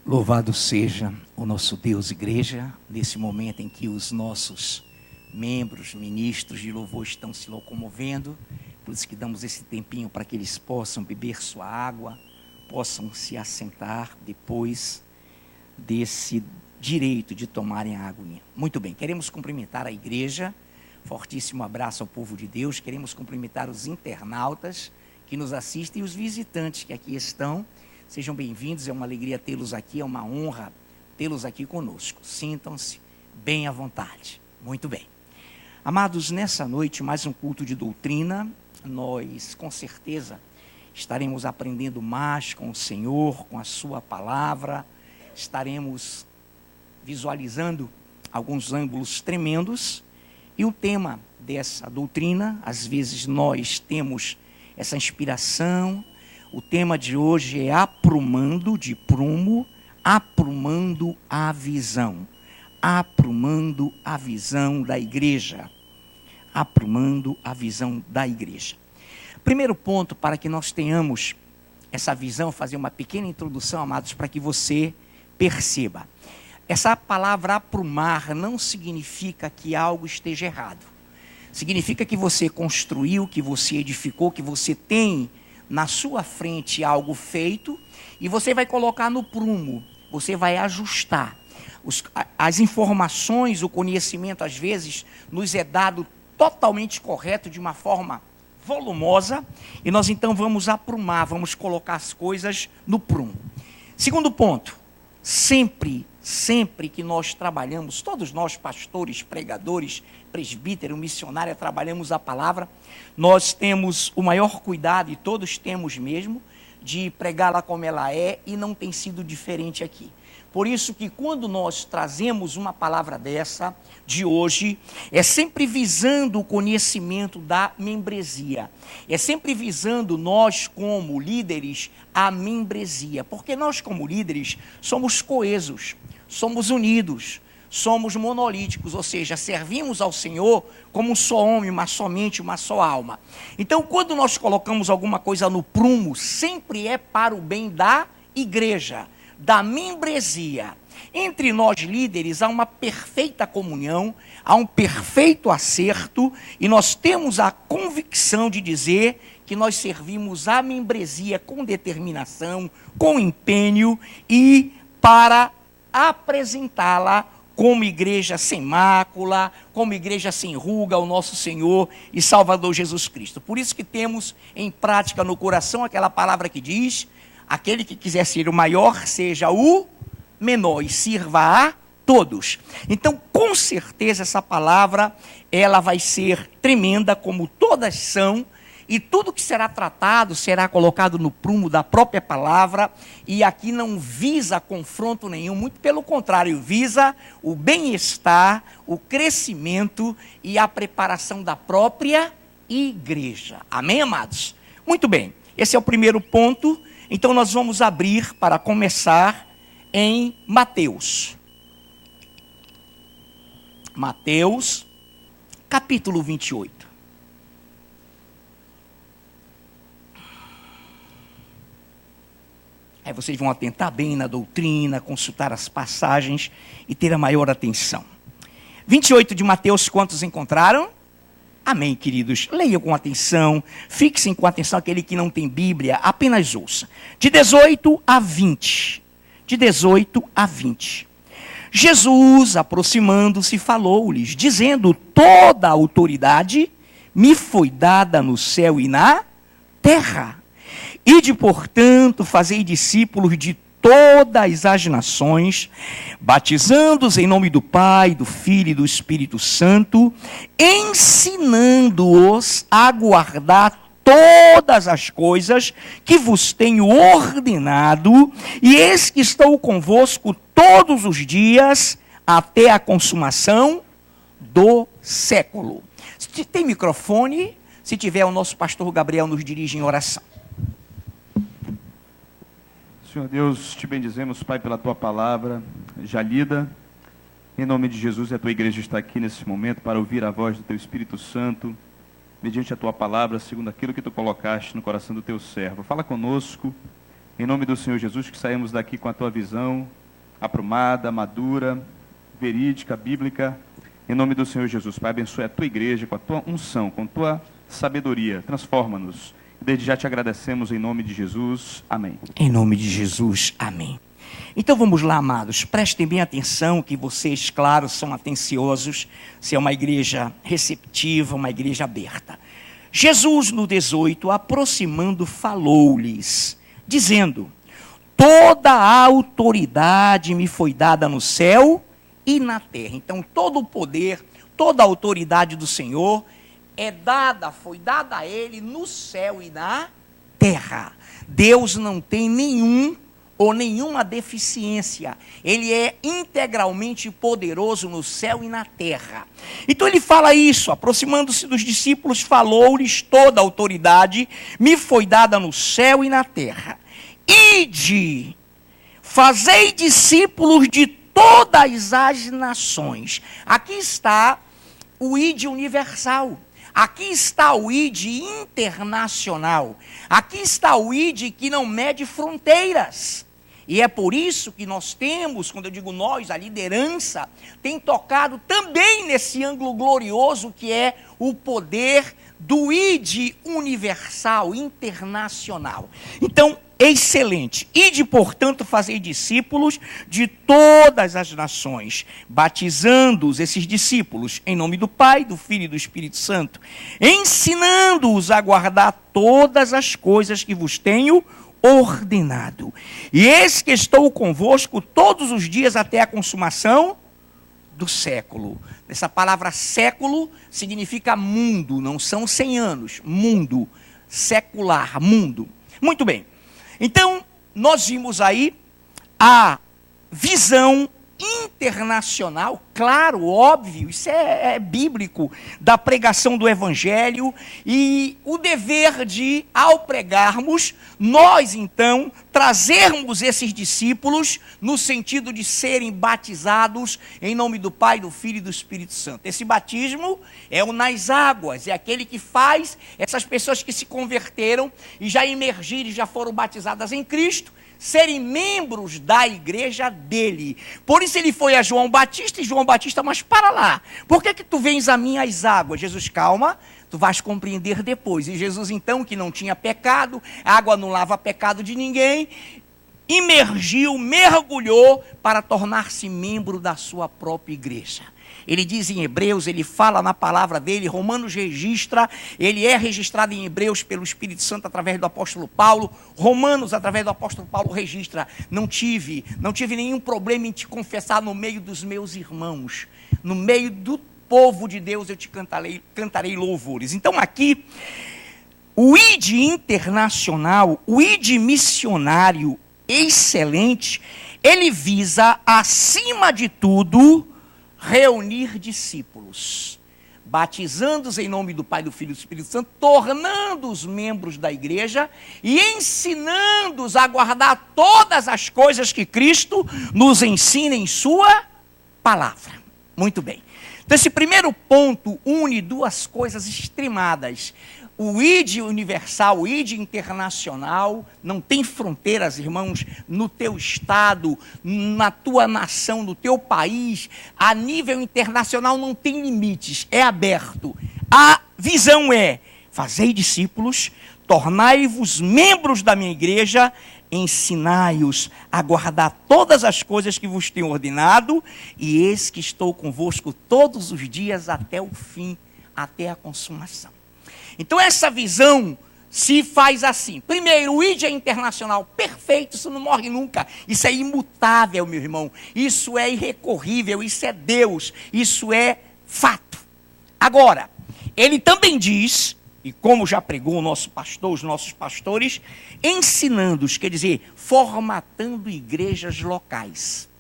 Louvado seja o nosso Deus, igreja, nesse momento em que os nossos membros, ministros de louvor estão se locomovendo, por isso que damos esse tempinho para que eles possam beber sua água, possam se assentar depois desse direito de tomarem a aguinha. Muito bem, queremos cumprimentar a igreja, fortíssimo abraço ao povo de Deus, queremos cumprimentar os internautas que nos assistem e os visitantes que aqui estão. Sejam bem-vindos, é uma alegria tê-los aqui, é uma honra tê-los aqui conosco. Sintam-se bem à vontade. Muito bem. Amados, nessa noite, mais um culto de doutrina. Nós, com certeza, estaremos aprendendo mais com o Senhor, com a sua palavra. Estaremos visualizando alguns ângulos tremendos. E o tema dessa doutrina, às vezes nós temos essa inspiração. O tema de hoje é aprumando, de prumo, aprumando a visão. Aprumando a visão da igreja. Aprumando a visão da igreja. Primeiro ponto, para que nós tenhamos essa visão, fazer uma pequena introdução, amados, para que você perceba. Essa palavra aprumar não significa que algo esteja errado. Significa que você construiu, que você edificou, que você tem na sua frente algo feito e você vai colocar no prumo, você vai ajustar. As informações, o conhecimento às vezes nos é dado totalmente correto, de uma forma volumosa, e nós então vamos aprumar, vamos colocar as coisas no prumo. Segundo ponto, sempre que nós trabalhamos, todos nós pastores, pregadores, presbítero, missionária, trabalhamos a palavra, nós temos o maior cuidado, e todos temos mesmo, de pregá-la como ela é, e não tem sido diferente aqui. Por isso que quando nós trazemos uma palavra dessa, de hoje, é sempre visando o conhecimento da membresia. É sempre visando nós como líderes a membresia. Porque nós como líderes somos coesos, somos unidos, somos monolíticos, ou seja, servimos ao Senhor como um só homem, uma só mente, uma só alma. Então, quando nós colocamos alguma coisa no prumo, sempre é para o bem da igreja, da membresia. Entre nós líderes há uma perfeita comunhão, há um perfeito acerto, e nós temos a convicção de dizer que nós servimos a membresia com determinação, com empenho e para apresentá-la como igreja sem mácula, como igreja sem ruga ao nosso Senhor e Salvador Jesus Cristo. Por isso que temos em prática no coração aquela palavra que diz: aquele que quiser ser o maior, seja o menor e sirva a todos. Então, com certeza, essa palavra, ela vai ser tremenda, como todas são, e tudo que será tratado será colocado no prumo da própria palavra, e aqui não visa confronto nenhum, muito pelo contrário, visa o bem-estar, o crescimento e a preparação da própria igreja. Amém, amados? Muito bem, esse é o primeiro ponto. Então nós vamos abrir para começar em Mateus. Mateus, capítulo 28. Aí vocês vão atentar bem na doutrina, consultar as passagens e ter a maior atenção. 28 de Mateus, quantos encontraram? Amém, queridos. Leiam com atenção, fixem com atenção aquele que não tem Bíblia, apenas ouça. De 18 a 20. De 18 a 20. Jesus, aproximando-se, falou-lhes, dizendo: toda a autoridade me foi dada no céu e na terra. Ide, portanto, fazei discípulos de todas as nações, batizando-os em nome do Pai, do Filho e do Espírito Santo, ensinando-os a guardar todas as coisas que vos tenho ordenado, e eis que estou convosco todos os dias, até a consumação do século. Se tem microfone, se tiver, o nosso pastor Gabriel nos dirige em oração. Senhor Deus, te bendizemos, Pai, pela tua palavra já lida. Em nome de Jesus, a tua igreja está aqui nesse momento para ouvir a voz do teu Espírito Santo, mediante a tua palavra, segundo aquilo que tu colocaste no coração do teu servo. Fala conosco, em nome do Senhor Jesus, que saímos daqui com a tua visão, aprumada, madura, verídica, bíblica. Em nome do Senhor Jesus, Pai, abençoe a tua igreja com a tua unção, com a tua sabedoria. Transforma-nos. Desde já te agradecemos em nome de Jesus. Amém. Em nome de Jesus, amém. Então vamos lá, amados, prestem bem atenção, que vocês, claro, são atenciosos, se é uma igreja receptiva, uma igreja aberta. Jesus, no 18, aproximando, falou-lhes, dizendo: toda a autoridade me foi dada no céu e na terra. Então todo o poder, toda a autoridade do Senhor foi dada a ele no céu e na terra. Deus não tem nenhuma deficiência. Ele é integralmente poderoso no céu e na terra. Então ele fala isso, aproximando-se dos discípulos, falou-lhes: toda a autoridade me foi dada no céu e na terra. Ide, fazei discípulos de todas as nações. Aqui está o ide universal. Aqui está o id internacional. Aqui está o id que não mede fronteiras. E é por isso que nós temos, quando eu digo nós, a liderança, tem tocado também nesse ângulo glorioso que é o poder do id universal, internacional. Então, excelente. Ide, portanto, fazei discípulos de todas as nações, batizando-os, esses discípulos, em nome do Pai, do Filho e do Espírito Santo, ensinando-os a guardar todas as coisas que vos tenho ordenado. E eis que estou convosco todos os dias até a consumação do século. Essa palavra século significa mundo, não são 100 anos. Mundo, secular, mundo. Muito bem. Então, nós vimos aí a visão internacional, claro, óbvio, isso é bíblico, da pregação do Evangelho, e o dever de, ao pregarmos, nós então trazermos esses discípulos no sentido de serem batizados em nome do Pai, do Filho e do Espírito Santo. Esse batismo é o nas águas, é aquele que faz essas pessoas que se converteram e já emergiram e já foram batizadas em Cristo, serem membros da igreja dele. Por isso ele foi a João Batista, e João Batista, mas para lá, por que tu vens a mim as águas? Jesus, calma, tu vais compreender depois. E Jesus então, que não tinha pecado, a água não lava pecado de ninguém, imergiu, mergulhou para tornar-se membro da sua própria igreja. Ele diz em Hebreus, ele fala na palavra dele, Romanos registra, ele é registrado em Hebreus pelo Espírito Santo através do apóstolo Paulo, Romanos através do apóstolo Paulo registra: não tive nenhum problema em te confessar no meio dos meus irmãos, no meio do povo de Deus eu te cantarei louvores. Então aqui, o id internacional, o id missionário excelente, ele visa, acima de tudo, reunir discípulos, batizando-os em nome do Pai, do Filho e do Espírito Santo, tornando-os membros da igreja e ensinando-os a guardar todas as coisas que Cristo nos ensina em sua palavra. Muito bem. Então esse primeiro ponto une duas coisas extremadas. O id universal, o id internacional, não tem fronteiras, irmãos, no teu estado, na tua nação, no teu país, a nível internacional não tem limites, é aberto. A visão é: fazei discípulos, tornai-vos membros da minha igreja, ensinai-os a guardar todas as coisas que vos tenho ordenado, e eis que estou convosco todos os dias até o fim, até a consumação. Então essa visão se faz assim. Primeiro, o id é internacional, perfeito, isso não morre nunca, isso é imutável, meu irmão, isso é irrecorrível, isso é Deus, isso é fato. Agora, ele também diz, e como já pregou o nosso pastor, os nossos pastores, ensinando-os, quer dizer, formatando igrejas locais.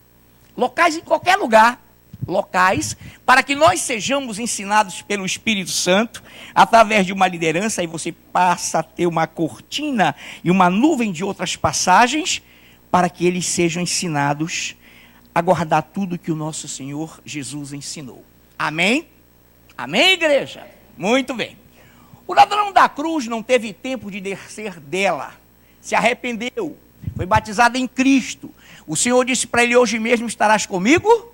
Locais em qualquer lugar. Locais, para que nós sejamos ensinados pelo Espírito Santo, através de uma liderança, aí você passa a ter uma cortina e uma nuvem de outras passagens, para que eles sejam ensinados a guardar tudo que o nosso Senhor Jesus ensinou. Amém? Amém, igreja? Muito bem. O ladrão da cruz não teve tempo de descer dela, se arrependeu, foi batizado em Cristo. O Senhor disse para ele: hoje mesmo estarás comigo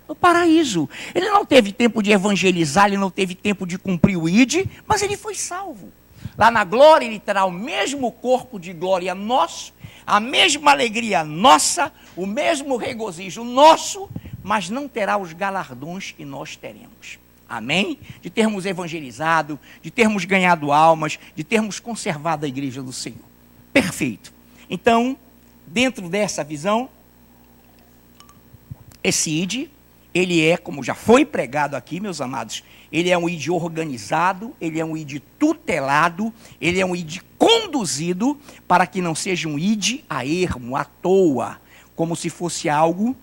no paraíso. Ele não teve tempo de evangelizar, ele não teve tempo de cumprir o ID, mas ele foi salvo. Lá na glória ele terá o mesmo corpo de glória nosso, a mesma alegria nossa, o mesmo regozijo nosso, mas não terá os galardões que nós teremos. Amém? De termos evangelizado, de termos ganhado almas, de termos conservado a igreja do Senhor. Perfeito. Então, dentro dessa visão, esse ID, ele é, como já foi pregado aqui, meus amados, ele é um ID organizado, ele é um ID tutelado, ele é um ID conduzido para que não seja um ID a ermo, à toa, como se fosse algo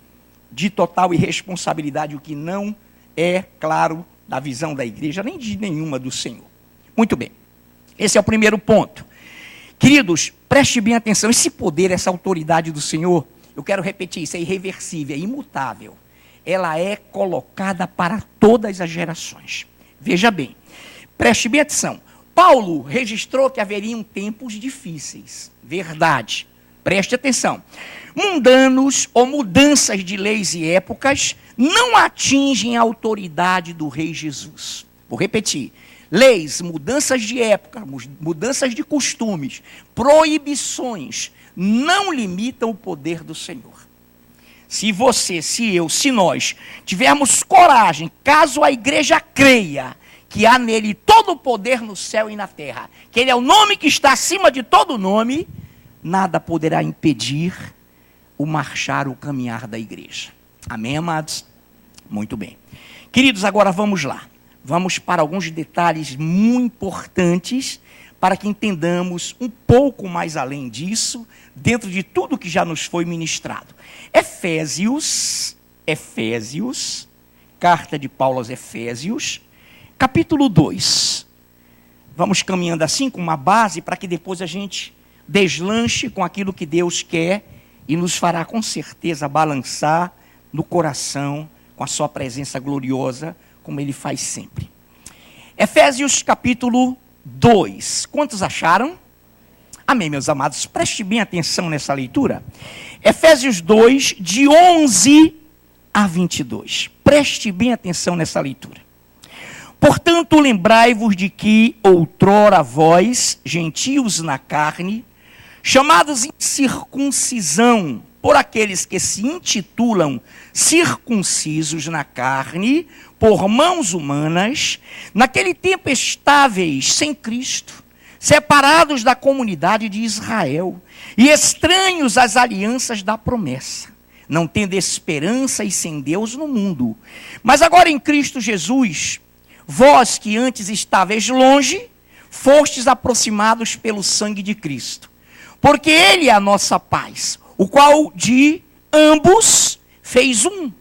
de total irresponsabilidade, o que não é, claro, da visão da igreja, nem de nenhuma do Senhor. Muito bem, esse é o primeiro ponto. Queridos, preste bem atenção, esse poder, essa autoridade do Senhor, eu quero repetir isso, é irreversível, é imutável. Ela é colocada para todas as gerações. Veja bem, preste bem atenção. Paulo registrou que haveriam tempos difíceis, verdade. Preste atenção. Mundanos ou mudanças de leis e épocas não atingem a autoridade do Rei Jesus. Vou repetir. Leis, mudanças de época, mudanças de costumes, proibições, não limitam o poder do Senhor. Se você, se eu, se nós tivermos coragem, caso a igreja creia que há nele todo o poder no céu e na terra, que ele é o nome que está acima de todo nome, nada poderá impedir o marchar, o caminhar da igreja. Amém, amados? Muito bem. Queridos, agora vamos lá. Vamos para alguns detalhes muito importantes para que entendamos um pouco mais além disso, dentro de tudo que já nos foi ministrado. Efésios, carta de Paulo aos Efésios, capítulo 2. Vamos caminhando assim com uma base para que depois a gente deslanche com aquilo que Deus quer e nos fará com certeza balançar no coração com a sua presença gloriosa, como Ele faz sempre. Efésios capítulo 2. Quantos acharam? Amém, meus amados. Preste bem atenção nessa leitura. Efésios 2, de 11 a 22. Preste bem atenção nessa leitura. Portanto, lembrai-vos de que outrora vós, gentios na carne, chamados em circuncisão por aqueles que se intitulam circuncisos na carne, por mãos humanas, naquele tempo estáveis sem Cristo, separados da comunidade de Israel e estranhos às alianças da promessa, não tendo esperança e sem Deus no mundo. Mas agora em Cristo Jesus, vós que antes estáveis longe, fostes aproximados pelo sangue de Cristo, porque Ele é a nossa paz, o qual de ambos fez um.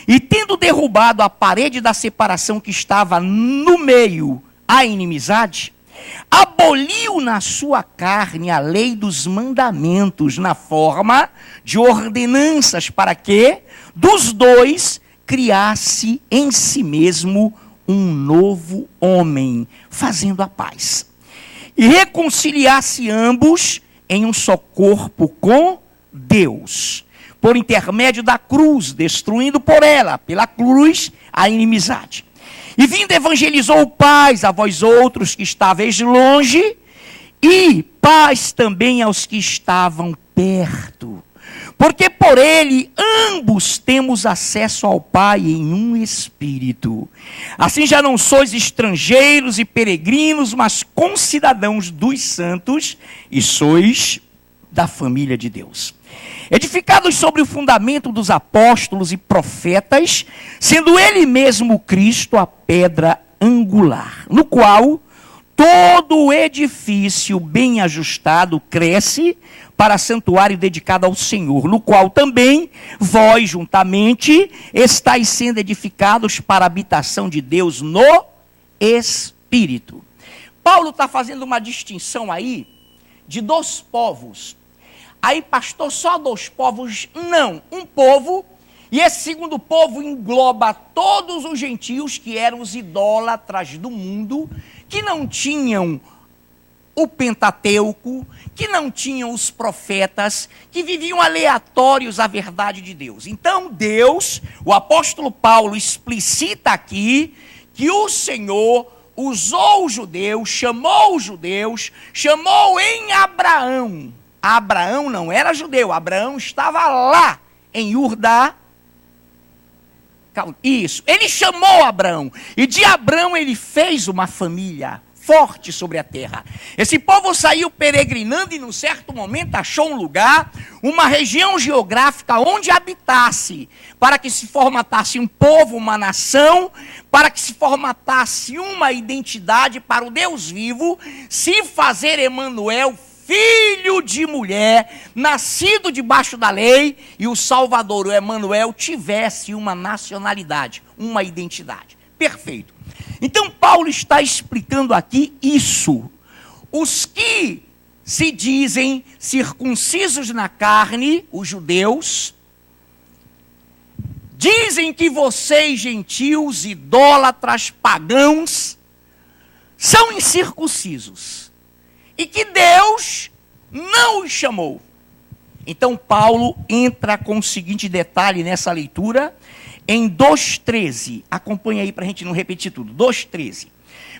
E tendo derrubado a parede da separação que estava no meio, a inimizade, aboliu na sua carne a lei dos mandamentos na forma de ordenanças, para que dos dois criasse em si mesmo um novo homem, fazendo a paz, e reconciliasse ambos em um só corpo com Deus, por intermédio da cruz, destruindo por ela, pela cruz, a inimizade. E vindo evangelizou paz a vós outros que estáveis longe, e paz também aos que estavam perto. Porque por ele ambos temos acesso ao Pai em um Espírito. Assim já não sois estrangeiros e peregrinos, mas concidadãos dos santos, e sois da família de Deus. Edificados sobre o fundamento dos apóstolos e profetas, sendo ele mesmo Cristo a pedra angular, no qual todo o edifício bem ajustado cresce para santuário dedicado ao Senhor, no qual também vós juntamente estáis sendo edificados para a habitação de Deus no Espírito. Paulo está fazendo uma distinção aí de dois povos. Aí, pastor, só dois povos? Não, um povo, e esse segundo povo engloba todos os gentios que eram os idólatras do mundo, que não tinham o Pentateuco, que não tinham os profetas, que viviam aleatórios à verdade de Deus. Então Deus, o apóstolo Paulo explicita aqui que o Senhor usou os judeus, chamou em Abraão. Abraão não era judeu, Abraão estava lá em Ur da... Isso, ele chamou Abraão, e de Abraão ele fez uma família forte sobre a terra. Esse povo saiu peregrinando e num certo momento achou um lugar, uma região geográfica onde habitasse, para que se formatasse um povo, uma nação, para que se formatasse uma identidade para o Deus vivo, se fazer Emanuel, filho de mulher, nascido debaixo da lei, e o Salvador, o Emanuel, tivesse uma nacionalidade, uma identidade. Perfeito. Então Paulo está explicando aqui isso. Os que se dizem circuncisos na carne, os judeus, dizem que vocês, gentios, idólatras, pagãos, são incircuncisos. E que Deus não os chamou. Então Paulo entra com o seguinte detalhe nessa leitura, em 2,13. Acompanha aí para a gente não repetir tudo. 2,13.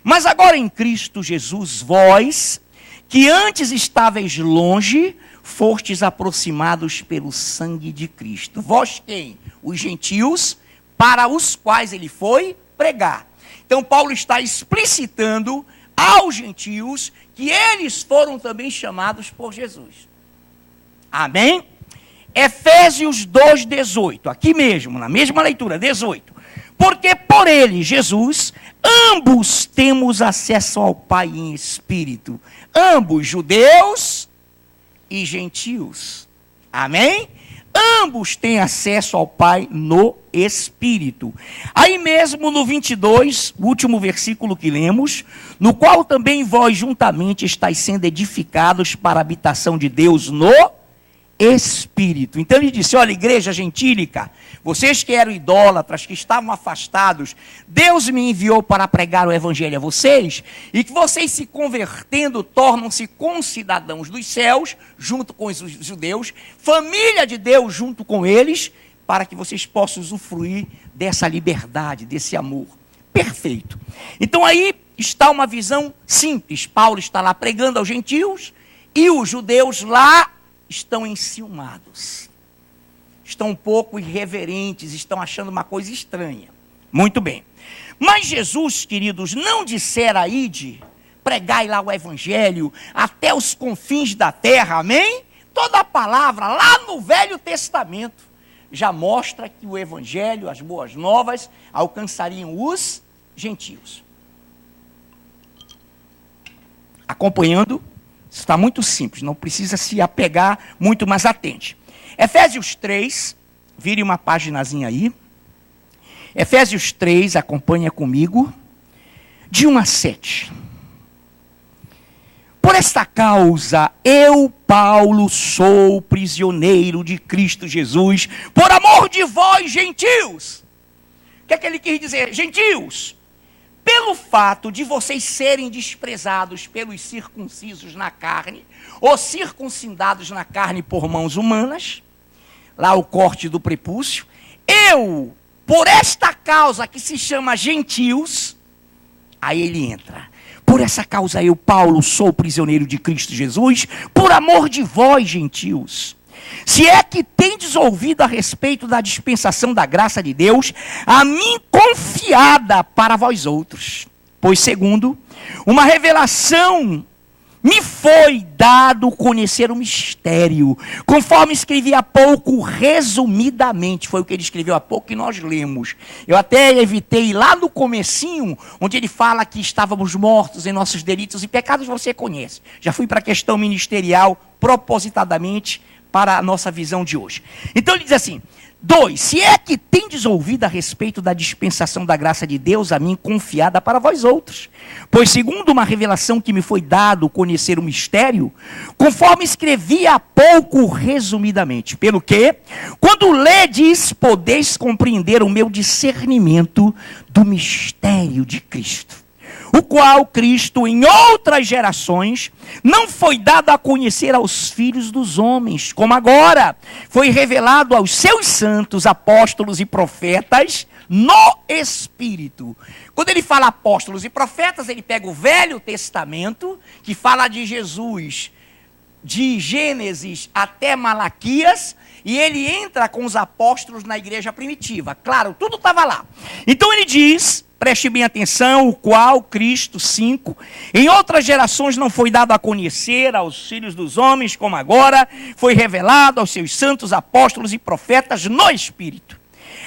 Mas agora em Cristo Jesus, vós, que antes estáveis longe, fostes aproximados pelo sangue de Cristo. Vós quem? Os gentios, para os quais ele foi pregar. Então Paulo está explicitando aos gentios que eles foram também chamados por Jesus. Amém? Efésios 2,18, aqui mesmo, na mesma leitura, 18. Porque por ele, Jesus, ambos temos acesso ao Pai em espírito. Ambos, judeus e gentios. Amém? Ambos têm acesso ao Pai no Espírito. Aí mesmo no 22, o último versículo que lemos, no qual também vós juntamente estáis sendo edificados para a habitação de Deus no Espírito. Então ele disse, olha, igreja gentílica, vocês que eram idólatras, que estavam afastados, Deus me enviou para pregar o evangelho a vocês, e que vocês se convertendo, tornam-se concidadãos dos céus, junto com os judeus, família de Deus junto com eles, para que vocês possam usufruir dessa liberdade, desse amor. Perfeito. Então aí está uma visão simples. Paulo está lá pregando aos gentios, e os judeus lá estão enciumados, estão um pouco irreverentes, estão achando uma coisa estranha. Muito bem. Mas Jesus, queridos, não dissera ide, pregai lá o evangelho até os confins da terra, amém? Toda a palavra lá no Velho Testamento já mostra que o evangelho, as boas novas, alcançariam os gentios. Acompanhando, está muito simples, não precisa se apegar muito, mais atente. Efésios 3, vire uma paginazinha aí. Efésios 3, acompanha comigo, de 1 a 7. Por esta causa, eu, Paulo, sou prisioneiro de Cristo Jesus, por amor de vós, gentios. O que é que ele quis dizer? Gentios, pelo fato de vocês serem desprezados pelos circuncisos na carne, ou circuncidados na carne por mãos humanas, lá o corte do prepúcio, eu, por esta causa que se chama gentios, aí ele entra. Por essa causa eu, Paulo, sou prisioneiro de Cristo Jesus, por amor de vós, gentios. Se é que tendes ouvido a respeito da dispensação da graça de Deus, a mim confiada para vós outros. Pois segundo, uma revelação me foi dado conhecer o mistério, conforme escrevi há pouco, resumidamente, foi o que ele escreveu há pouco que nós lemos. Eu até evitei lá no comecinho, onde ele fala que estávamos mortos em nossos delitos e pecados, você conhece. Já fui para a questão ministerial, propositadamente, para a nossa visão de hoje. Então ele diz assim, 2, se é que tendes ouvido a respeito da dispensação da graça de Deus, a mim confiada para vós outros. Pois segundo uma revelação que me foi dado conhecer o mistério, conforme escrevi há pouco resumidamente, pelo que, quando ledes, podeis compreender o meu discernimento do mistério de Cristo, o qual Cristo em outras gerações não foi dado a conhecer aos filhos dos homens, como agora foi revelado aos seus santos, apóstolos e profetas no Espírito. Quando ele fala apóstolos e profetas, ele pega o Velho Testamento, que fala de Jesus, de Gênesis até Malaquias, e ele entra com os apóstolos na igreja primitiva. Claro, tudo estava lá. Então ele diz, preste bem atenção, o qual Cristo 5, em outras gerações não foi dado a conhecer aos filhos dos homens, como agora foi revelado aos seus santos apóstolos e profetas no Espírito.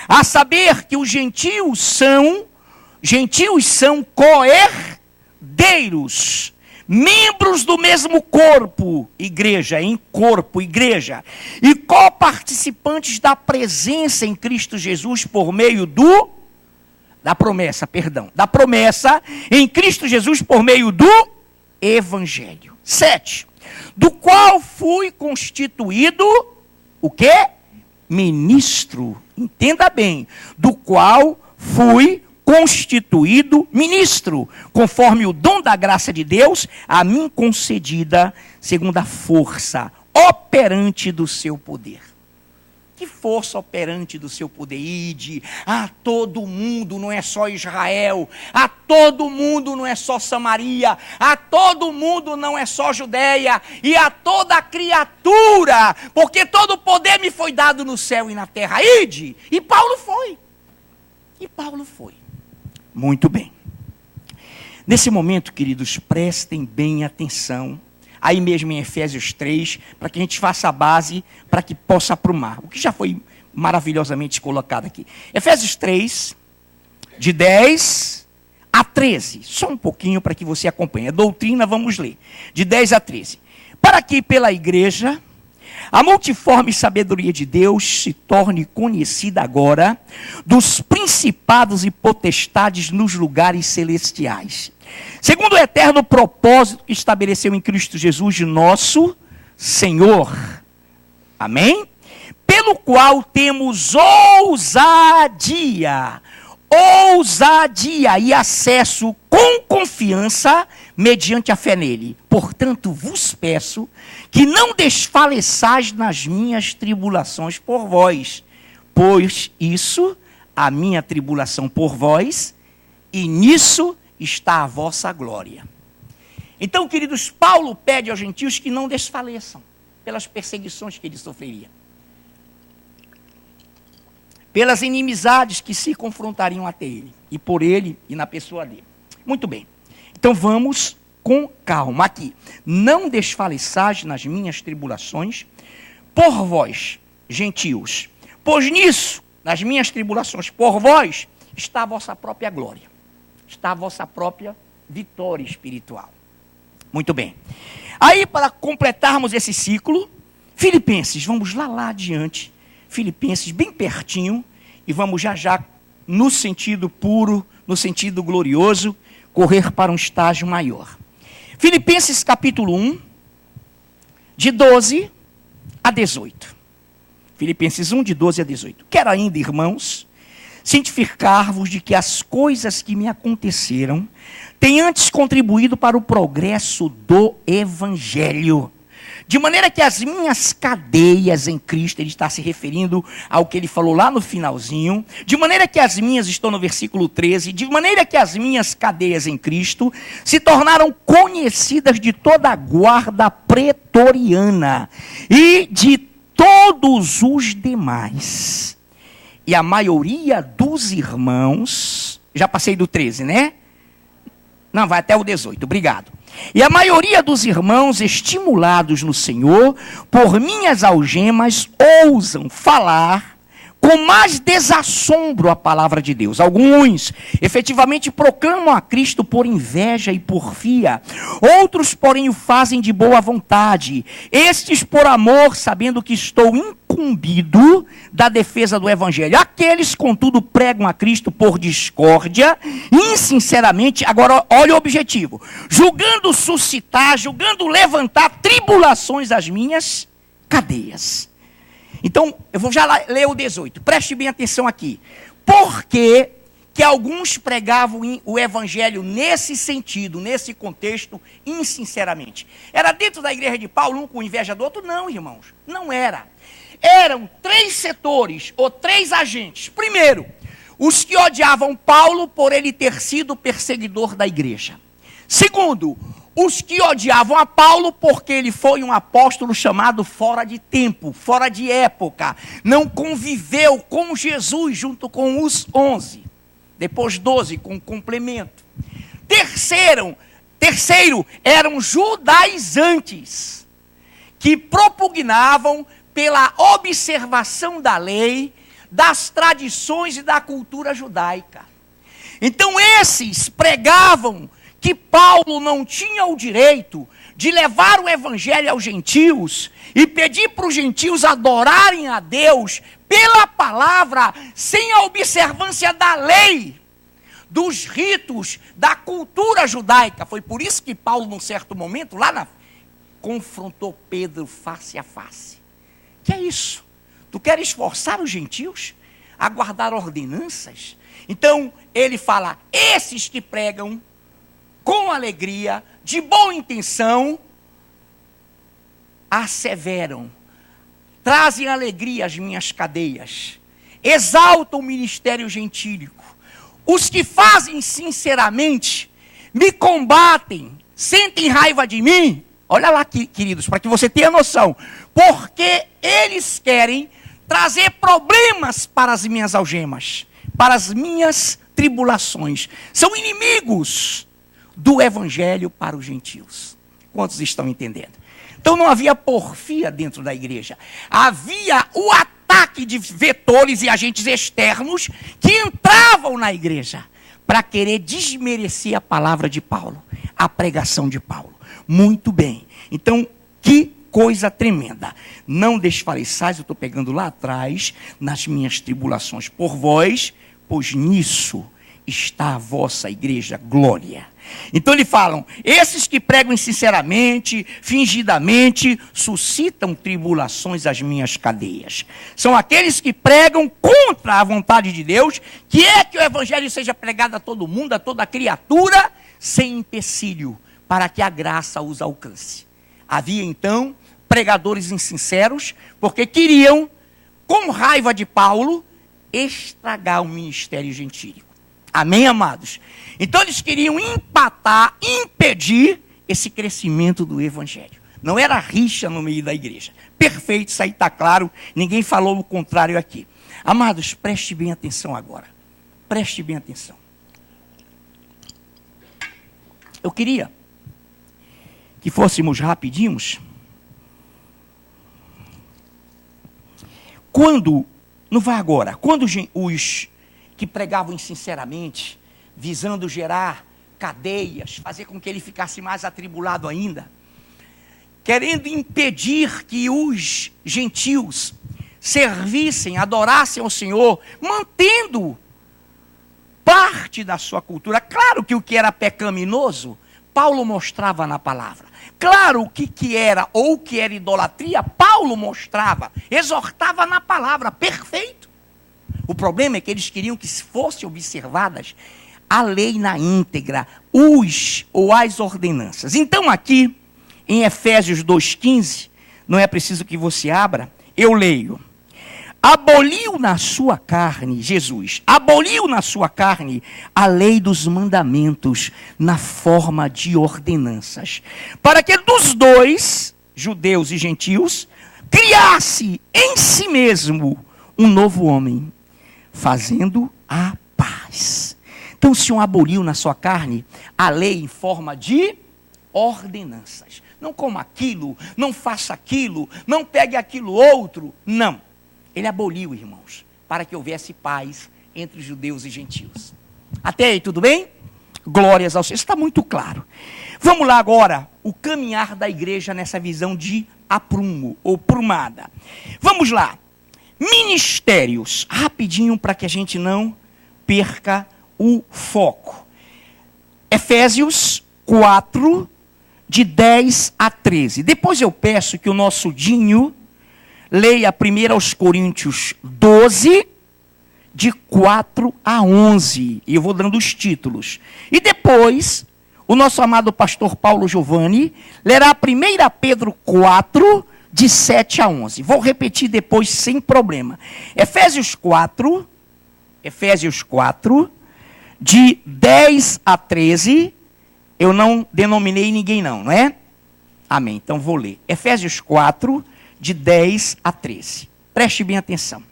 A saber que os gentios são coerdeiros, membros do mesmo corpo, igreja, e coparticipantes da presença em Cristo Jesus por meio da promessa em Cristo Jesus por meio do Evangelho. 7. Do qual fui constituído, o quê? Ministro. Entenda bem. Do qual fui constituído ministro, conforme o dom da graça de Deus, a mim concedida, segundo a força operante do seu poder. Que força operante do seu poder? Ide a todo mundo, não é só Israel, a todo mundo, não é só Samaria, a todo mundo, não é só Judeia, e a toda criatura, porque todo o poder me foi dado no céu e na terra. Ide! E Paulo foi. Muito bem. Nesse momento, queridos, prestem bem atenção, aí mesmo em Efésios 3, para que a gente faça a base, para que possa aprumar. O que já foi maravilhosamente colocado aqui. Efésios 3, de 10 a 13. Só um pouquinho para que você acompanhe. A doutrina, vamos ler. De 10 a 13. Para que pela igreja a multiforme sabedoria de Deus se torne conhecida agora dos principados e potestades nos lugares celestiais, segundo o eterno propósito que estabeleceu em Cristo Jesus, nosso Senhor. Amém? Pelo qual temos ousadia e acesso com confiança mediante a fé nele. Portanto, vos peço que não desfaleçais nas minhas tribulações por vós, pois isso, a minha tribulação por vós, e nisso está a vossa glória. Então, queridos, Paulo pede aos gentios que não desfaleçam pelas perseguições que ele sofreria, pelas inimizades que se confrontariam até ele, e por ele e na pessoa dele. Muito bem, então vamos com calma aqui. Não desfaleçais nas minhas tribulações por vós, gentios, pois nisso, nas minhas tribulações por vós, está a vossa própria glória, está a vossa própria vitória espiritual. Muito bem. Aí, para completarmos esse ciclo, Filipenses, vamos lá adiante, Filipenses bem pertinho, e vamos já no sentido puro, no sentido glorioso, correr para um estágio maior. Filipenses capítulo 1, de 12 a 18. Filipenses 1, de 12 a 18. Quero ainda, irmãos, cientificar-vos de que as coisas que me aconteceram têm antes contribuído para o progresso do Evangelho. De maneira que as minhas cadeias em Cristo, ele está se referindo ao que ele falou lá no finalzinho, de maneira que as minhas, estou no versículo 13, de maneira que as minhas cadeias em Cristo se tornaram conhecidas de toda a guarda pretoriana e de todos os demais. E a maioria dos irmãos, já passei do 13, né? Não, vai até o 18, obrigado. E a maioria dos irmãos, estimulados no Senhor, por minhas algemas, ousam falar com mais desassombro a palavra de Deus. Alguns efetivamente proclamam a Cristo por inveja e porfia. Outros, porém, o fazem de boa vontade. Estes por amor, sabendo que estou incumbido da defesa do Evangelho. Aqueles, contudo, pregam a Cristo por discórdia, insinceramente. Agora, olha o objetivo. Julgando levantar tribulações às minhas cadeias. Então, eu vou já ler o 18. Preste bem atenção aqui. Porque que alguns pregavam o evangelho nesse sentido, nesse contexto, insinceramente. Era dentro da igreja de Paulo, um com inveja do outro? Não, irmãos, não era. Eram 3 setores, ou 3 agentes. Primeiro, os que odiavam Paulo por ele ter sido perseguidor da igreja. Segundo, os que odiavam a Paulo porque ele foi um apóstolo chamado fora de tempo, fora de época. Não conviveu com Jesus junto com os 11. Depois 12, com complemento. Terceiro, eram judaizantes, que propugnavam pela observação da lei, das tradições e da cultura judaica. Então esses pregavam que Paulo não tinha o direito de levar o evangelho aos gentios e pedir para os gentios adorarem a Deus pela palavra, sem a observância da lei, dos ritos, da cultura judaica. Foi por isso que Paulo, num certo momento, confrontou Pedro face a face. Que é isso? Tu queres forçar os gentios a guardar ordenanças? Então, ele fala, esses que pregam com alegria, de boa intenção, asseveram, trazem alegria às minhas cadeias, exaltam o ministério gentílico. Os que fazem sinceramente, me combatem, sentem raiva de mim. Olha lá, queridos, para que você tenha noção. Porque eles querem trazer problemas para as minhas algemas, para as minhas tribulações. São inimigos do evangelho para os gentios. Quantos estão entendendo? Então não havia porfia dentro da igreja. Havia o ataque de vetores e agentes externos que entravam na igreja para querer desmerecer a palavra de Paulo, a pregação de Paulo. Muito bem. Então, que coisa tremenda. Não desfaleçais, eu estou pegando lá atrás, nas minhas tribulações por vós, pois nisso está a vossa igreja, glória. Então eles falam, esses que pregam insinceramente, fingidamente, suscitam tribulações às minhas cadeias. São aqueles que pregam contra a vontade de Deus, que é que o evangelho seja pregado a todo mundo, a toda criatura, sem empecilho, para que a graça os alcance. Havia então pregadores insinceros, porque queriam, com raiva de Paulo, estragar o ministério gentílico. Amém, amados? Então eles queriam empatar, impedir esse crescimento do evangelho. Não era rixa no meio da igreja. Perfeito, isso aí está claro, ninguém falou o contrário aqui. Amados, preste bem atenção agora. Preste bem atenção. Eu queria que fôssemos rapidinhos. Não vai agora, quando os que pregavam insinceramente, visando gerar cadeias, fazer com que ele ficasse mais atribulado ainda, querendo impedir que os gentios servissem, adorassem ao Senhor, mantendo parte da sua cultura. Claro que o que era pecaminoso, Paulo mostrava na palavra. Claro, o que era ou o que era idolatria, Paulo mostrava, exortava na palavra, perfeito. O problema é que eles queriam que fossem observadas a lei na íntegra, as ordenanças. Então aqui, em Efésios 2,15, não é preciso que você abra, eu leio. Aboliu na sua carne, Jesus, aboliu na sua carne a lei dos mandamentos na forma de ordenanças, para que dos dois, judeus e gentios, criasse em si mesmo um novo homem, fazendo a paz. Então o Senhor aboliu na sua carne a lei em forma de ordenanças. Não coma aquilo, não faça aquilo, não pegue aquilo outro, não. Ele aboliu, irmãos, para que houvesse paz entre os judeus e gentios. Até aí, tudo bem? Glórias ao Senhor. Isso está muito claro. Vamos lá agora, o caminhar da igreja nessa visão de aprumo ou prumada. Vamos lá. Ministérios, rapidinho para que a gente não perca o foco. Efésios 4, de 10 a 13. Depois eu peço que o nosso Dinho leia 1 aos Coríntios 12, de 4 a 11. E eu vou dando os títulos. E depois, o nosso amado pastor Paulo Giovanni lerá 1 Pedro 4, de 7 a 11. Vou repetir depois sem problema. Efésios 4, de 10 a 13. Eu não denominei ninguém não é? Amém. Então vou ler. Efésios 4, de 10 a 13. Preste bem atenção.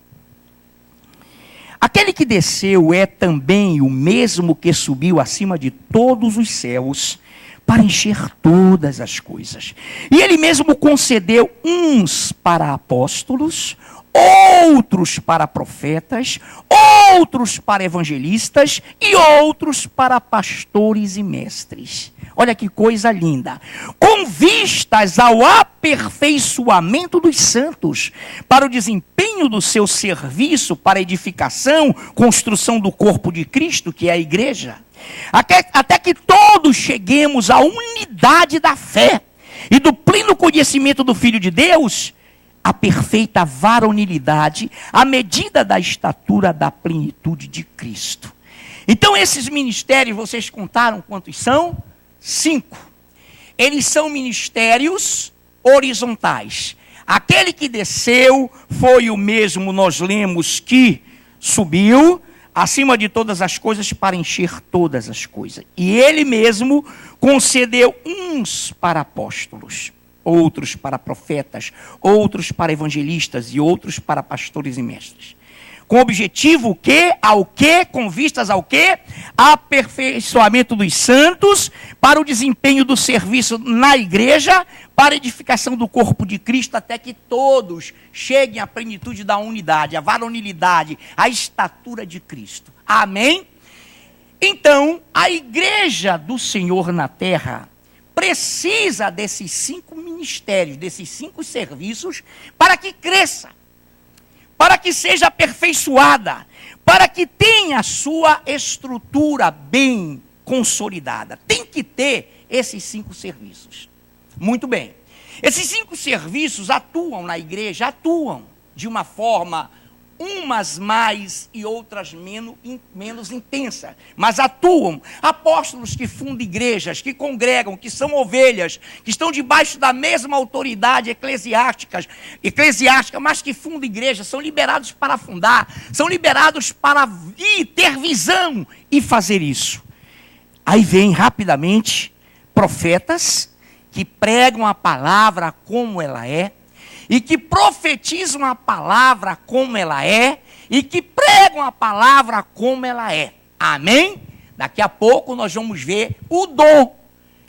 Aquele que desceu é também o mesmo que subiu acima de todos os céus para encher todas as coisas. E ele mesmo concedeu uns para apóstolos, outros para profetas, outros para evangelistas e outros para pastores e mestres. Olha que coisa linda. Com vistas ao aperfeiçoamento dos santos, para o desempenho do seu serviço, para edificação, construção do corpo de Cristo, que é a igreja. Até que todos cheguemos à unidade da fé e do pleno conhecimento do Filho de Deus, a perfeita varonilidade, à medida da estatura da plenitude de Cristo. Então esses ministérios, vocês contaram quantos são? 5. Eles são ministérios horizontais. Aquele que desceu foi o mesmo, nós lemos, que subiu acima de todas as coisas para encher todas as coisas. E ele mesmo concedeu uns para apóstolos, outros para profetas, outros para evangelistas e outros para pastores e mestres. Com objetivo o quê? Ao quê? Com vistas ao quê? Aperfeiçoamento dos santos, para o desempenho do serviço na igreja, para a edificação do corpo de Cristo, até que todos cheguem à plenitude da unidade, à varonilidade, à estatura de Cristo. Amém? Então, a igreja do Senhor na terra precisa desses 5 ministérios, desses 5 serviços, para que cresça, para que seja aperfeiçoada, para que tenha a sua estrutura bem consolidada. Tem que ter esses 5 serviços. Muito bem. Esses 5 serviços atuam na igreja, atuam de uma forma, umas mais e outras menos intensa, mas atuam. Apóstolos que fundam igrejas, que congregam, que são ovelhas, que estão debaixo da mesma autoridade eclesiástica, mas que fundam igrejas, são liberados para fundar, são liberados para ir, ter visão e fazer isso. Aí vem rapidamente profetas que pregam a palavra como ela é, e que profetizam a palavra como ela é, e que pregam a palavra como ela é. Amém? Daqui a pouco nós vamos ver o dom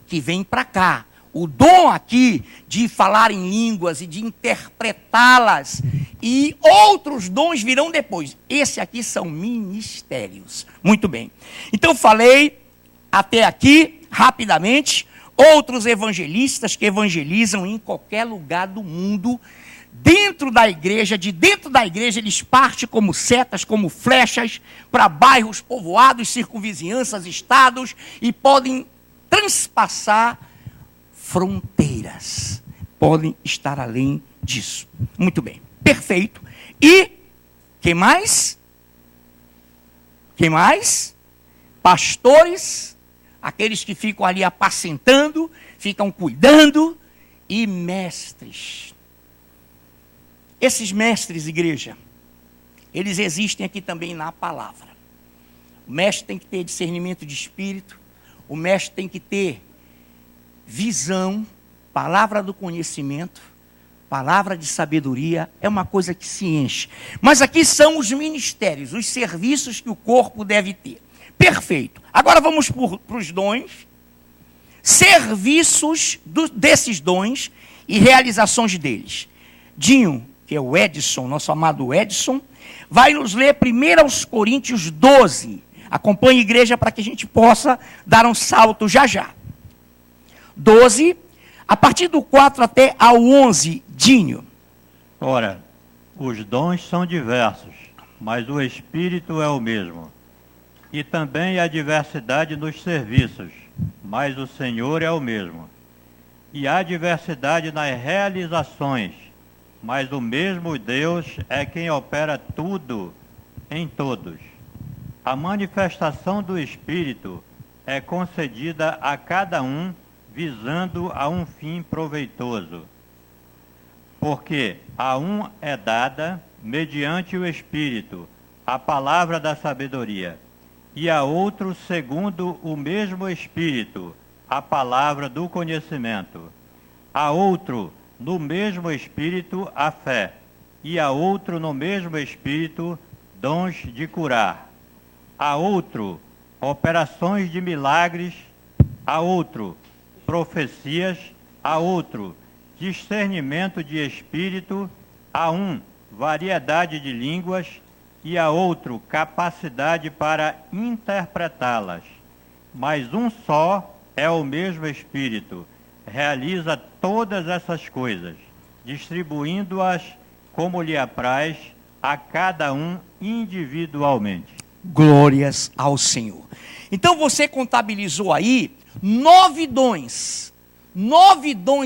que vem para cá. O dom aqui de falar em línguas e de interpretá-las. E outros dons virão depois. Esse aqui são ministérios. Muito bem. Então falei até aqui, rapidamente, outros evangelistas que evangelizam em qualquer lugar do mundo, dentro da igreja, de dentro da igreja eles partem como setas, como flechas, para bairros, povoados, circunvizinhanças, estados, e podem transpassar fronteiras, podem estar além disso. Muito bem, perfeito. E, quem mais? Quem mais? Pastores, aqueles que ficam ali apacentando, ficam cuidando, e mestres. Esses mestres, igreja, eles existem aqui também na palavra. O mestre tem que ter discernimento de espírito, o mestre tem que ter visão, palavra do conhecimento, palavra de sabedoria, é uma coisa que se enche. Mas aqui são os ministérios, os serviços que o corpo deve ter. Perfeito. Agora vamos para os dons, serviços desses dons e realizações deles. Dinho, que é o Edson, nosso amado Edson, vai nos ler 1 Coríntios 12. Acompanhe a igreja para que a gente possa dar um salto já já. 12, a partir do 4 até ao 11, Dinho. Ora, os dons são diversos, mas o Espírito é o mesmo. E também há diversidade nos serviços, mas o Senhor é o mesmo. E há diversidade nas realizações, mas o mesmo Deus é quem opera tudo em todos. A manifestação do Espírito é concedida a cada um visando a um fim proveitoso. Porque a um é dada, mediante o Espírito, a palavra da sabedoria, e a outro, segundo o mesmo Espírito, a palavra do conhecimento. A outro, no mesmo Espírito, a fé, e a outro, no mesmo Espírito, dons de curar. A outro, operações de milagres. A outro, profecias. A outro, discernimento de espírito. A um, variedade de línguas. E a outro, capacidade para interpretá-las. Mas um só é o mesmo Espírito, realiza todas essas coisas, distribuindo-as como lhe apraz a cada um individualmente. Glórias ao Senhor. Então você contabilizou aí 9 dons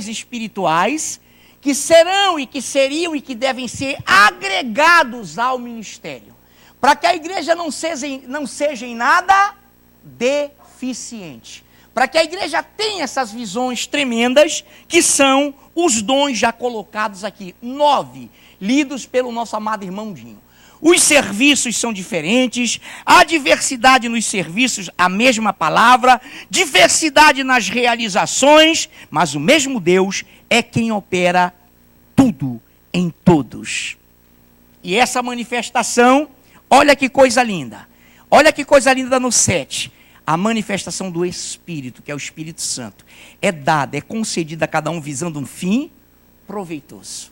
espirituais que serão e que seriam e que devem ser agregados ao ministério, para que a igreja não seja em nada deficiente, para que a igreja tenha essas visões tremendas, que são os dons já colocados aqui, 9, lidos pelo nosso amado irmão Dinho. Os serviços são diferentes, há diversidade nos serviços, a mesma palavra, diversidade nas realizações, mas o mesmo Deus é quem opera tudo em todos. E essa manifestação, olha que coisa linda. Olha que coisa linda no 7. A manifestação do Espírito, que é o Espírito Santo, é dada, é concedida a cada um visando um fim proveitoso.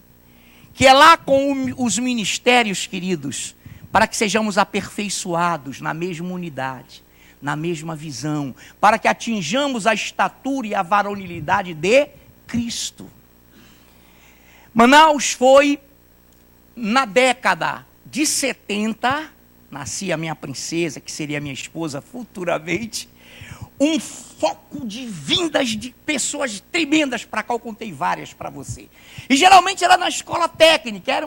Que é lá com os ministérios, queridos, para que sejamos aperfeiçoados na mesma unidade, na mesma visão, para que atinjamos a estatura e a varonilidade de Cristo. Manaus foi, na década de 70, nascia a minha princesa, que seria minha esposa futuramente, um foco de vindas de pessoas tremendas para cá. Eu contei várias para você. E geralmente era na escola técnica, era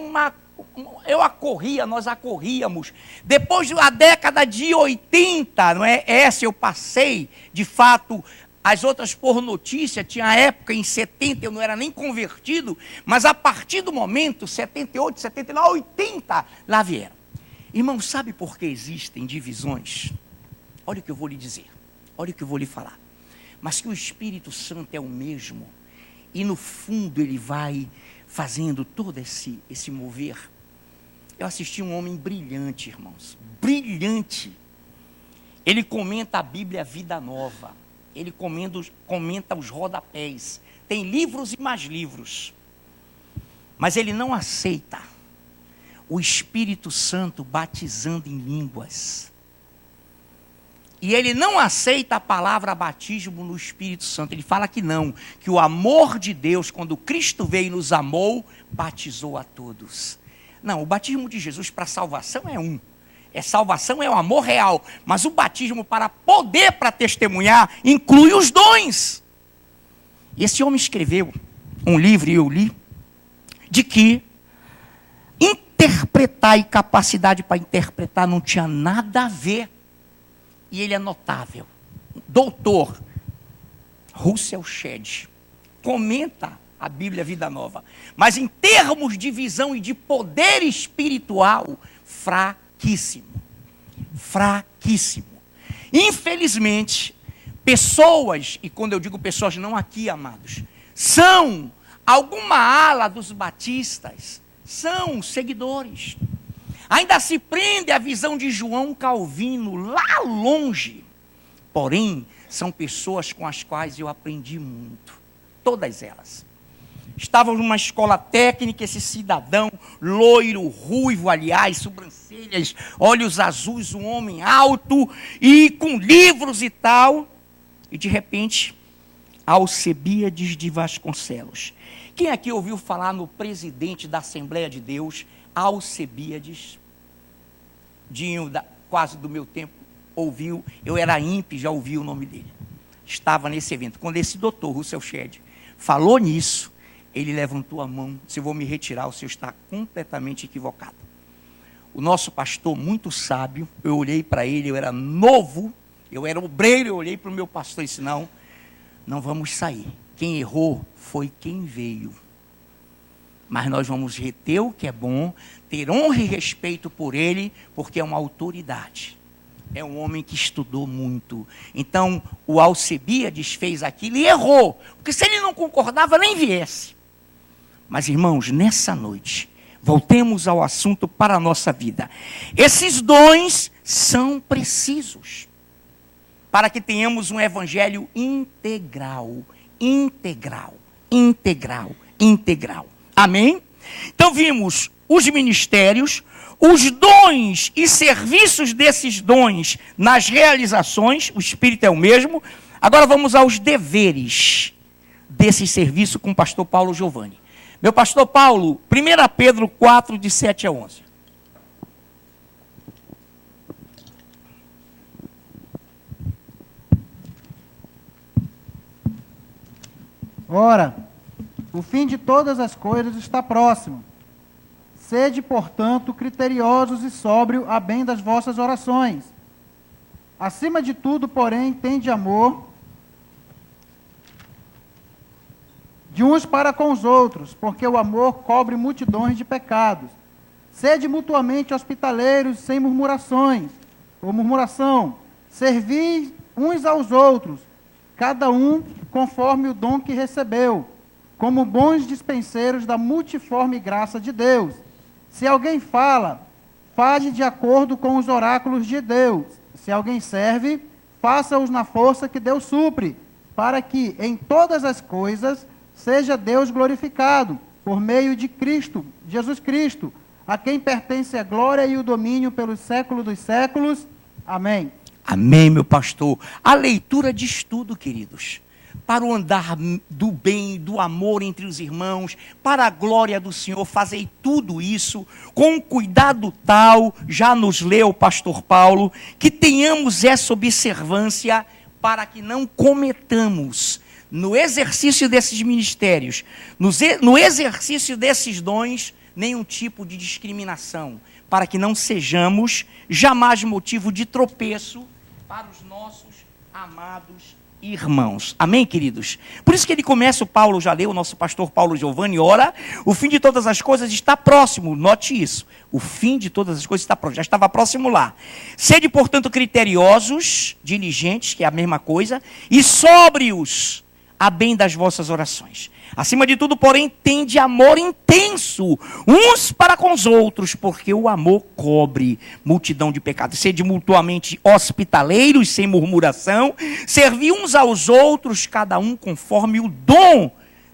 nós acorríamos. Depois da década de 80, não é? Essa eu passei, de fato, as outras por notícia, tinha a época em 70, eu não era nem convertido, mas a partir do momento, 78, 79, 80, lá vieram. Irmão, sabe por que existem divisões? Olha o que eu vou lhe dizer, olha o que eu vou lhe falar. Mas que o Espírito Santo é o mesmo, e no fundo ele vai fazendo todo esse mover. Eu assisti um homem brilhante, irmãos, brilhante. Ele comenta a Bíblia Vida Nova, ele comenta os rodapés, tem livros e mais livros, mas ele não aceita o Espírito Santo batizando em línguas. E ele não aceita a palavra batismo no Espírito Santo. Ele fala que não, que o amor de Deus, quando Cristo veio e nos amou, batizou a todos. Não, o batismo de Jesus para salvação é um. Salvação é o amor real. Mas o batismo para poder, para testemunhar, inclui os dons. E esse homem escreveu um livro, e eu li, de que interpretar e capacidade para interpretar não tinha nada a ver. E ele é notável. Doutor Russell Shedd comenta a Bíblia Vida Nova. Mas em termos de visão e de poder espiritual, fraquíssimo. Fraquíssimo. Infelizmente, pessoas, e quando eu digo pessoas, não aqui, amados, são alguma ala dos batistas, são seguidores. Ainda se prende a visão de João Calvino lá longe. Porém, são pessoas com as quais eu aprendi muito. Todas elas. Estavam numa escola técnica, esse cidadão, loiro, ruivo, aliás, sobrancelhas, olhos azuis, um homem alto, e com livros e tal. E de repente, Alcebiades de Vasconcelos. Quem aqui ouviu falar no presidente da Assembleia de Deus, Alcebiades? Dinho, quase do meu tempo, ouviu, eu era ímpio, já ouvi o nome dele. Estava nesse evento. Quando esse doutor, Russell Shedd, falou nisso, ele levantou a mão, disse: eu vou me retirar, o senhor está completamente equivocado. o nosso pastor muito sábio, eu olhei para ele, eu era novo, eu era obreiro, eu olhei para o meu pastor e disse, não vamos sair. Quem errou foi quem veio. Mas nós vamos reter o que é bom, ter honra e respeito por ele, porque é uma autoridade. É um homem que estudou muito. Então, o Alcebiades fez aquilo e errou. Porque se ele não concordava, nem viesse. Mas, irmãos, nessa noite, voltemos ao assunto para a nossa vida. Esses dons são precisos para que tenhamos um evangelho integral. Integral. Integral. Integral. Amém? Então, vimos os ministérios, os dons e serviços desses dons nas realizações, o Espírito é o mesmo. Agora vamos aos deveres desse serviço com o pastor Paulo Giovanni. Meu pastor Paulo, 1 Pedro 4, de 7 a 11. Ora, o fim de todas as coisas está próximo. Sede, portanto, criteriosos e sóbrio a bem das vossas orações. Acima de tudo, porém, tende amor de uns para com os outros, porque o amor cobre multidões de pecados. Sede mutuamente hospitaleiros, sem murmurações, ou murmuração. Servi uns aos outros, cada um conforme o dom que recebeu, como bons dispenseiros da multiforme graça de Deus. Se alguém fala, fale de acordo com os oráculos de Deus. Se alguém serve, faça-os na força que Deus supre, para que em todas as coisas seja Deus glorificado, por meio de Cristo, Jesus Cristo, a quem pertence a glória e o domínio pelos séculos dos séculos. Amém. Amém, meu pastor. A leitura de estudo, queridos, para o andar do bem, do amor entre os irmãos, para a glória do Senhor, fazei tudo isso com um cuidado tal, já nos leu o pastor Paulo, que tenhamos essa observância para que não cometamos, no exercício desses ministérios, no exercício desses dons, nenhum tipo de discriminação, para que não sejamos jamais motivo de tropeço para os nossos amados irmãos. Amém, queridos? Por isso que ele começa, o Paulo já leu, o nosso pastor Paulo Giovanni, ora, o fim de todas as coisas está próximo, note isso, o fim de todas as coisas está próximo, já estava próximo lá. Sede, portanto, criteriosos, diligentes, que é a mesma coisa, e sóbrios, a bem das vossas orações. Acima de tudo, porém, tende amor intenso, uns para com os outros, porque o amor cobre multidão de pecados. Sede mutuamente hospitaleiros, sem murmuração, servi uns aos outros, cada um conforme o dom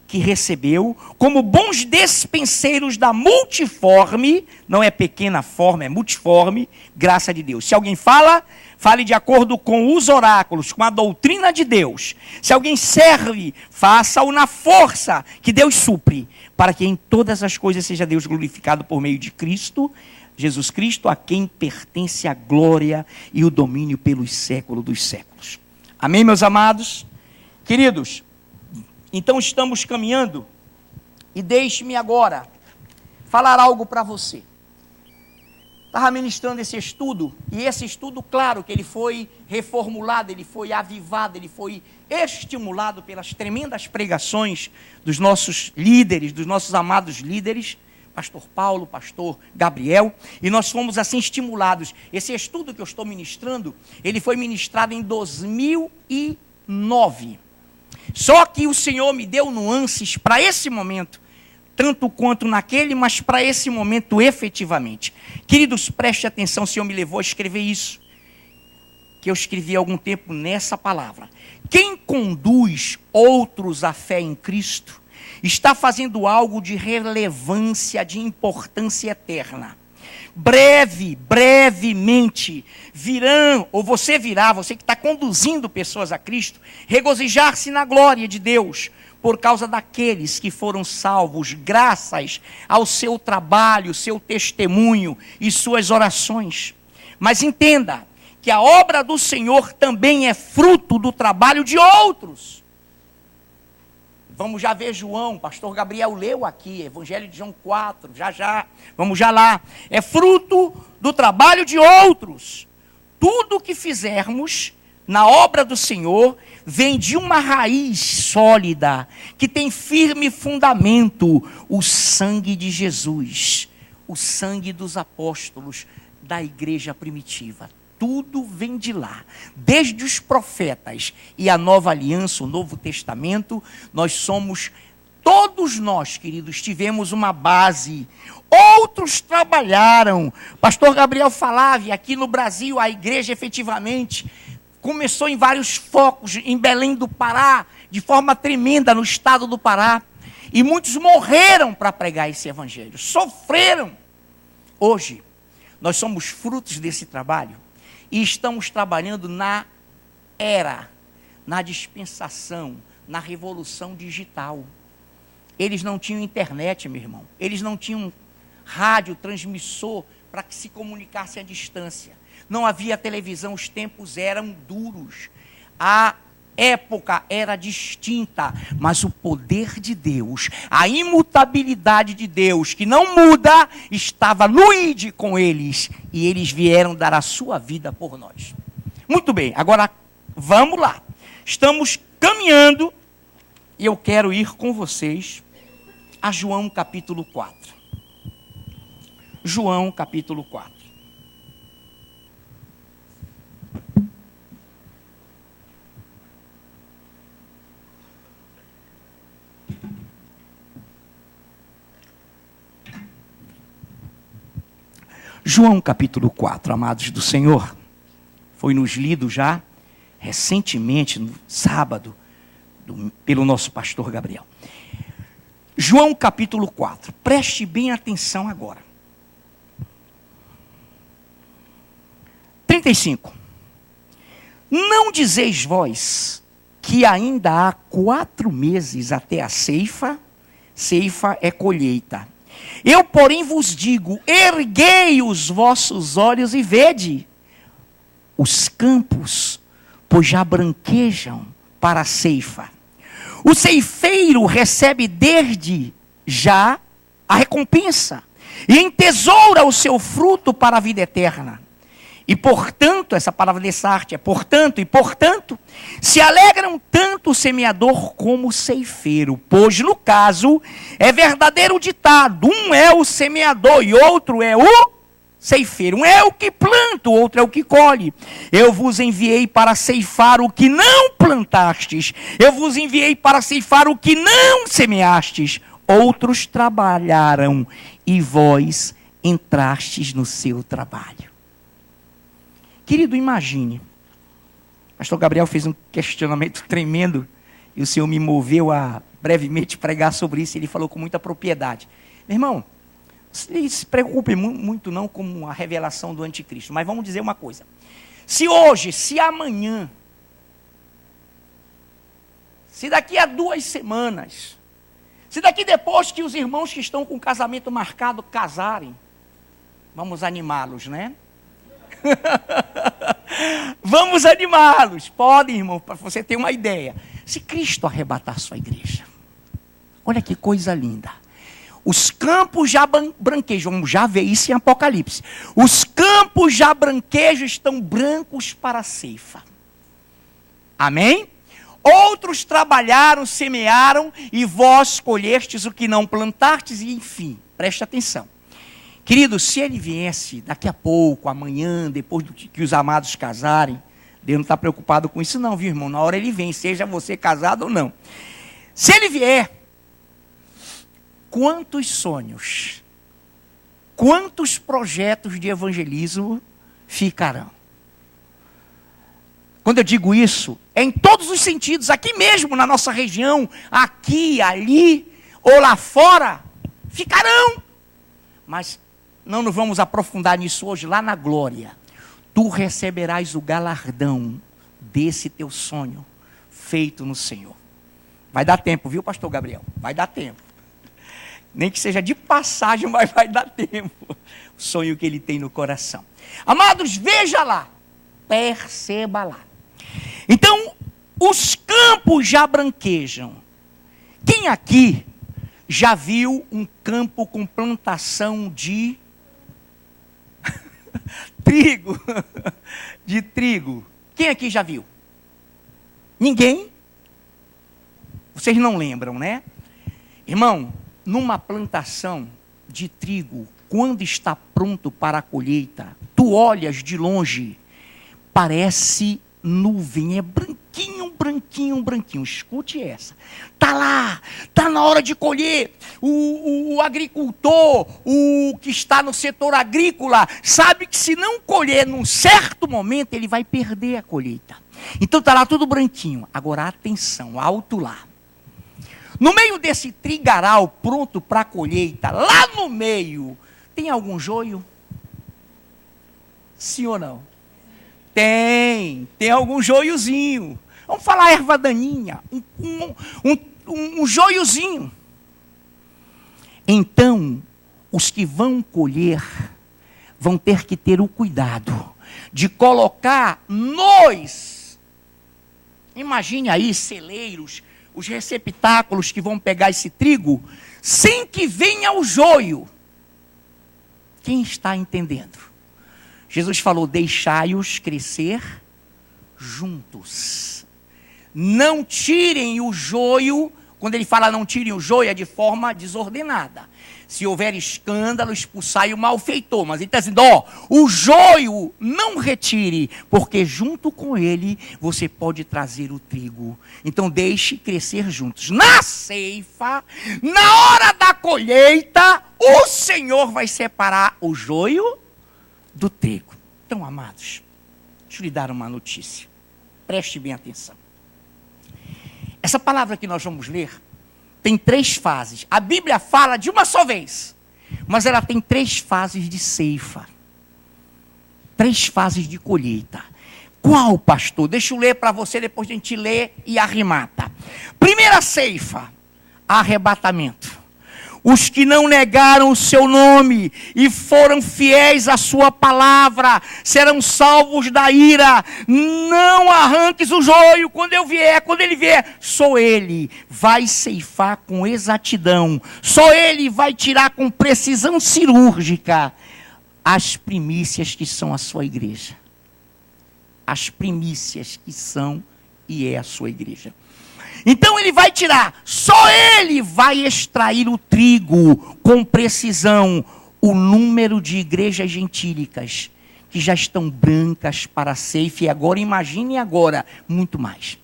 que recebeu, como bons despenseiros da multiforme, não é pequena forma, é multiforme, graça de Deus. Se alguém fala, fale de acordo com os oráculos, com a doutrina de Deus. Se alguém serve, faça-o na força que Deus supre, para que em todas as coisas seja Deus glorificado por meio de Cristo, Jesus Cristo, a quem pertence a glória e o domínio pelos séculos dos séculos. Amém, meus amados? Queridos, então estamos caminhando, e deixe-me agora falar algo para você. Estava ministrando esse estudo, e esse estudo, claro, que ele foi reformulado, ele foi avivado, ele foi estimulado pelas tremendas pregações dos nossos líderes, dos nossos amados líderes, pastor Paulo, pastor Gabriel, e nós fomos assim estimulados. Esse estudo que eu estou ministrando, ele foi ministrado em 2009. Só que o Senhor me deu nuances para esse momento, tanto quanto naquele, mas para esse momento efetivamente. Queridos, preste atenção, o Senhor me levou a escrever isso, que eu escrevi há algum tempo nessa palavra. Quem conduz outros à fé em Cristo, está fazendo algo de relevância, de importância eterna. Brevemente, virão, ou você virá, você que está conduzindo pessoas a Cristo, regozijar-se na glória de Deus, por causa daqueles que foram salvos, graças ao seu trabalho, seu testemunho e suas orações. Mas entenda que a obra do Senhor também é fruto do trabalho de outros. Vamos já ver João, pastor Gabriel leu aqui, Evangelho de João 4, já, vamos já lá. É fruto do trabalho de outros. Tudo o que fizermos na obra do Senhor vem de uma raiz sólida, que tem firme fundamento, o sangue de Jesus, o sangue dos apóstolos da igreja primitiva. Tudo vem de lá, desde os profetas e a nova aliança, o Novo Testamento. Todos nós, queridos, tivemos uma base. Outros trabalharam. Pastor Gabriel falava, e aqui no Brasil a igreja efetivamente começou em vários focos, em Belém do Pará, de forma tremenda no estado do Pará. E muitos morreram para pregar esse evangelho, sofreram. Hoje, nós somos frutos desse trabalho e estamos trabalhando na era, na dispensação, na revolução digital. Eles não tinham internet, meu irmão. Eles não tinham rádio, transmissor para que se comunicasse à distância. Não havia televisão, os tempos eram duros. A época era distinta, mas o poder de Deus, a imutabilidade de Deus, que não muda, estava no ide com eles, e eles vieram dar a sua vida por nós. Muito bem, agora vamos lá. Estamos caminhando, e eu quero ir com vocês a João capítulo 4. João capítulo 4. João capítulo 4, amados do Senhor, foi nos lido já recentemente, no sábado, pelo nosso pastor Gabriel. João capítulo 4, preste bem atenção agora. 35. Não dizeis vós que ainda há 4 meses até a ceifa? Ceifa é colheita. Eu, porém, vos digo, erguei os vossos olhos e vede os campos, pois já branquejam para a ceifa. O ceifeiro recebe desde já a recompensa e entesoura o seu fruto para a vida eterna. E portanto, essa palavra dessa arte é portanto, se alegram tanto o semeador como o ceifeiro, pois no caso é verdadeiro ditado, um é o semeador e outro é o ceifeiro, um é o que planta, o outro é o que colhe. Eu vos enviei para ceifar o que não plantastes, eu vos enviei para ceifar o que não semeastes. Outros trabalharam e vós entrastes no seu trabalho. Querido, imagine, pastor Gabriel fez um questionamento tremendo, e o Senhor me moveu a brevemente pregar sobre isso, e ele falou com muita propriedade. Meu irmão, não se preocupe muito não com a revelação do anticristo, mas vamos dizer uma coisa. Se hoje, se amanhã, se daqui a 2 semanas, se daqui depois que os irmãos que estão com o casamento marcado casarem, vamos animá-los, né? Vamos animá-los. Podem, irmão, para você ter uma ideia. Se Cristo arrebatar sua igreja, olha que coisa linda. Os campos já branquejam. Vamos já ver isso em Apocalipse. Os campos já branquejam, estão brancos para a ceifa. Amém? Outros trabalharam, semearam, e vós colhestes o que não plantastes, e enfim, preste atenção. Querido, se ele viesse daqui a pouco, amanhã, depois que os amados casarem, Deus não está preocupado com isso não, viu, irmão? Na hora ele vem, seja você casado ou não. Se ele vier, quantos sonhos, quantos projetos de evangelismo ficarão? Quando eu digo isso, é em todos os sentidos, aqui mesmo na nossa região, aqui, ali, ou lá fora, ficarão. Mas não nos vamos aprofundar nisso hoje, lá na glória. Tu receberás o galardão desse teu sonho feito no Senhor. Vai dar tempo, viu, pastor Gabriel? Vai dar tempo. Nem que seja de passagem, mas vai dar tempo. O sonho que ele tem no coração. Amados, veja lá. Perceba lá. Então, os campos já branquejam. Quem aqui já viu um campo com plantação de trigo? De trigo. Quem aqui já viu? Ninguém? Vocês não lembram, né? Irmão, numa plantação de trigo, quando está pronto para a colheita, tu olhas de longe, parece nuvem, é branquinho, branquinho, branquinho. Escute essa. Tá lá, tá na hora de colher. O agricultor, o que está no setor agrícola, sabe que se não colher num certo momento, ele vai perder a colheita. Então tá lá tudo branquinho. Agora atenção, alto lá. No meio desse trigaral pronto para a colheita, lá no meio, tem algum joio? Sim ou não? Tem algum joiozinho. Vamos falar erva daninha, um joiozinho. Então, os que vão colher vão ter que ter o cuidado de colocar imagine aí celeiros, os receptáculos que vão pegar esse trigo, sem que venha o joio. Quem está entendendo? Jesus falou, deixai-os crescer juntos. Não tirem o joio. Quando ele fala não tirem o joio, é de forma desordenada. Se houver escândalo, expulsai o malfeitor. Mas ele está dizendo, o joio não retire, porque junto com ele você pode trazer o trigo. Então deixe crescer juntos. Na ceifa, na hora da colheita, o Senhor vai separar o joio do trigo. Então, amados, deixa eu lhe dar uma notícia. Preste bem atenção. Essa palavra que nós vamos ler tem 3 fases. A Bíblia fala de uma só vez, mas ela tem 3 fases de ceifa. 3 fases de colheita. Qual, pastor? Deixa eu ler para você, depois a gente lê e arremata. Primeira ceifa, arrebatamento. Os que não negaram o seu nome e foram fiéis à sua palavra serão salvos da ira. Não arranques o joio quando ele vier, só ele vai ceifar com exatidão. Só ele vai tirar com precisão cirúrgica as primícias que são a sua igreja. As primícias que são e é a sua igreja. Então ele vai tirar, só ele vai extrair o trigo com precisão. O número de igrejas gentílicas que já estão brancas para a ceifa, e agora, imagine agora, muito mais.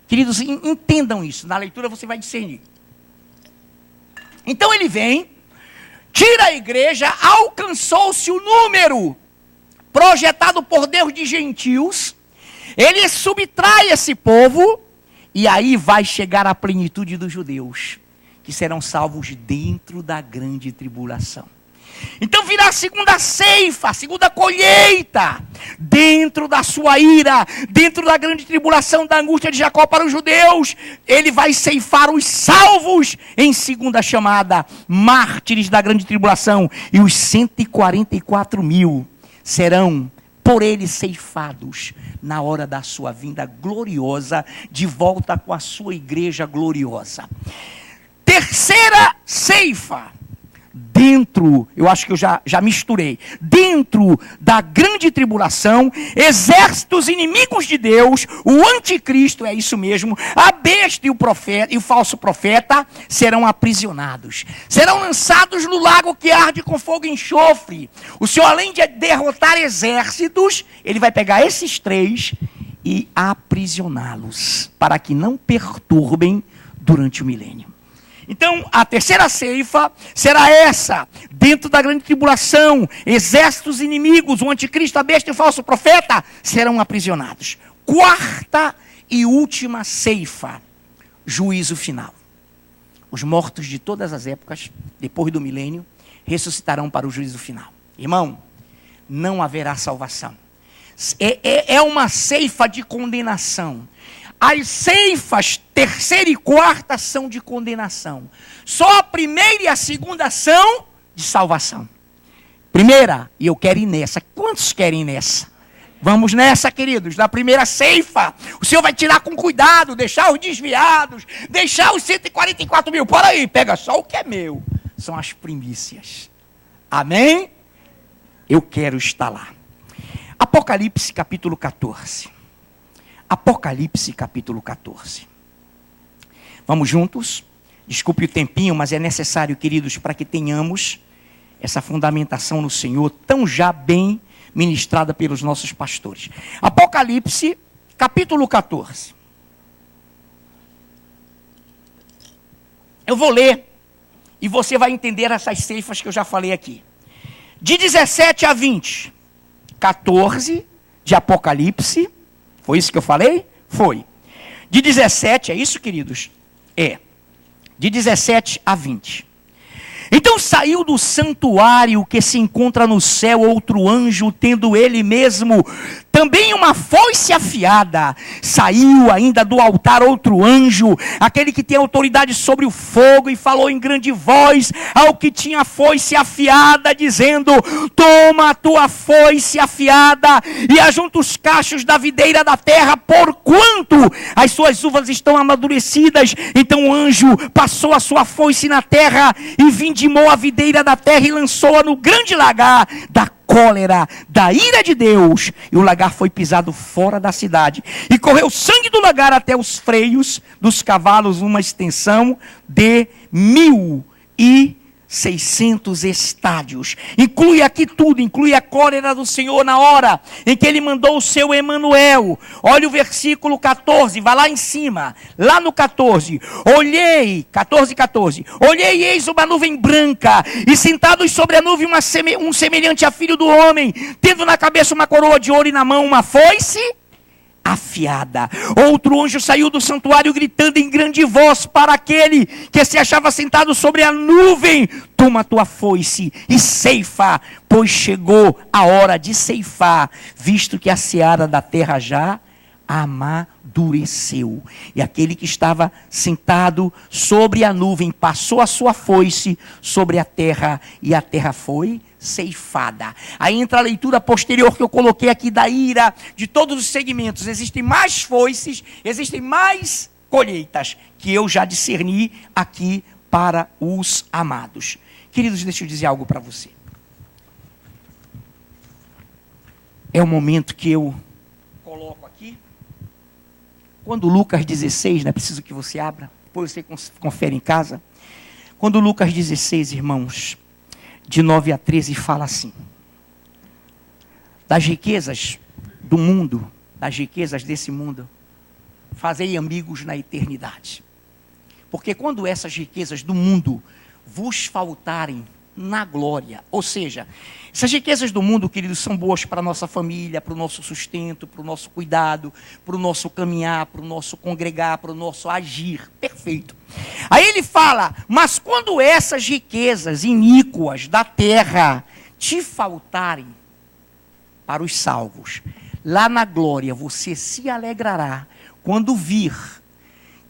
Queridos, entendam isso, na leitura você vai discernir. Então ele vem, tira a igreja, alcançou-se o número projetado por Deus de gentios, ele subtrai esse povo, e aí vai chegar a plenitude dos judeus, que serão salvos dentro da grande tribulação. Então virá a segunda ceifa, a segunda colheita, dentro da sua ira, dentro da grande tribulação, da angústia de Jacó para os judeus. Ele vai ceifar os salvos em segunda chamada, mártires da grande tribulação, e os 144 mil serão por ele ceifados na hora da sua vinda gloriosa, de volta com a sua igreja gloriosa. Terceira ceifa, dentro, eu acho que eu já misturei, dentro da grande tribulação, exércitos inimigos de Deus, o anticristo, é isso mesmo, a besta e o profeta, e o falso profeta, serão aprisionados, serão lançados no lago que arde com fogo e enxofre. O Senhor, além de derrotar exércitos, ele vai pegar esses 3 e aprisioná-los, para que não perturbem durante o milênio. Então, a terceira ceifa será essa, dentro da grande tribulação, exércitos inimigos, o anticristo, a besta e o falso profeta serão aprisionados. Quarta e última ceifa, juízo final. Os mortos de todas as épocas, depois do milênio, ressuscitarão para o juízo final. Irmão, não haverá salvação. É uma ceifa de condenação. As ceifas, terceira e quarta, são de condenação. Só a primeira e a segunda são de salvação. Primeira, e eu quero ir nessa. Quantos querem ir nessa? Vamos nessa, queridos, na primeira ceifa. O Senhor vai tirar com cuidado, deixar os desviados, deixar os 144 mil. Para aí, pega só o que é meu. São as primícias. Amém? Eu quero estar lá. Apocalipse capítulo 14. Apocalipse capítulo 14. Vamos juntos? Desculpe o tempinho, mas é necessário, queridos, para que tenhamos essa fundamentação no Senhor tão já bem ministrada pelos nossos pastores. Apocalipse, capítulo 14. Eu vou ler e você vai entender essas ceifas que eu já falei aqui. De 17 a 20, 14 de Apocalipse, foi isso que eu falei? Foi. De 17, é isso, queridos? É. De 17 a 20. Então saiu do santuário que se encontra no céu outro anjo, tendo ele mesmo também uma foice afiada. Saiu ainda do altar outro anjo, aquele que tem autoridade sobre o fogo, e falou em grande voz ao que tinha a foice afiada, dizendo: toma a tua foice afiada e ajunta os cachos da videira da terra, porquanto as suas uvas estão amadurecidas. Então o anjo passou a sua foice na terra e vindimou a videira da terra e lançou-a no grande lagar da cólera, da ira de Deus. E o lagar foi pisado fora da cidade. E correu sangue do lagar até os freios dos cavalos, uma extensão de 1.600 estádios. Inclui aqui tudo, inclui a cólera do Senhor na hora em que ele mandou o seu Emanuel. Olha o versículo 14, vai lá em cima, lá no 14. Olhei, 14. Olhei e eis uma nuvem branca, e sentados sobre a nuvem um semelhante a filho do homem, tendo na cabeça uma coroa de ouro e na mão uma foice afiada. Outro anjo saiu do santuário gritando em grande voz para aquele que se achava sentado sobre a nuvem: toma a tua foice e ceifa, pois chegou a hora de ceifar, visto que a seara da terra já amadureceu. E aquele que estava sentado sobre a nuvem passou a sua foice sobre a terra, e a terra foi ceifada. Aí entra a leitura posterior que eu coloquei aqui da ira, de todos os segmentos. Existem mais foices, existem mais colheitas, que eu já discerni aqui para os amados. Queridos, deixa eu dizer algo para você. É o momento que eu coloco aqui. Quando Lucas 16, não é preciso que você abra, depois você confere em casa. Quando Lucas 16, irmãos, de 9 a 13, fala assim: das riquezas do mundo, das riquezas desse mundo, fazei amigos na eternidade. Porque quando essas riquezas do mundo vos faltarem na glória, ou seja, essas riquezas do mundo, queridos, são boas para a nossa família, para o nosso sustento, para o nosso cuidado, para o nosso caminhar, para o nosso congregar, para o nosso agir, perfeito. Aí ele fala: mas quando essas riquezas iníquas da terra te faltarem, para os salvos, lá na glória você se alegrará quando vir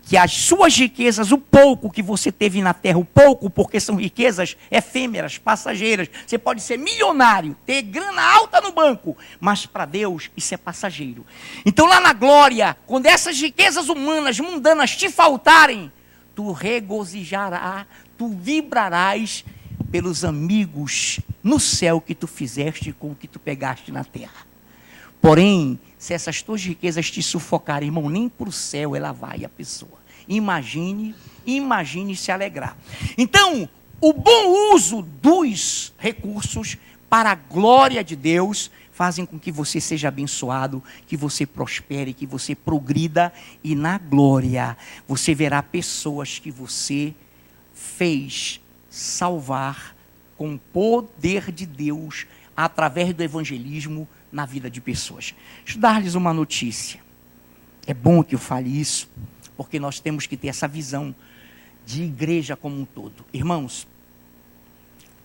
que as suas riquezas, o pouco que você teve na terra, o pouco, porque são riquezas efêmeras, passageiras. Você pode ser milionário, ter grana alta no banco, mas para Deus isso é passageiro. Então lá na glória, quando essas riquezas humanas, mundanas te faltarem, tu regozijarás, tu vibrarás pelos amigos no céu que tu fizeste com o que tu pegaste na terra. Porém, se essas tuas riquezas te sufocarem, irmão, nem para o céu ela vai, a pessoa. Imagine se alegrar. Então, o bom uso dos recursos para a glória de Deus fazem com que você seja abençoado, que você prospere, que você progrida, e na glória você verá pessoas que você fez salvar com o poder de Deus através do evangelismo na vida de pessoas. Deixa eu dar-lhes uma notícia. É bom que eu fale isso, porque nós temos que ter essa visão de igreja como um todo. Irmãos,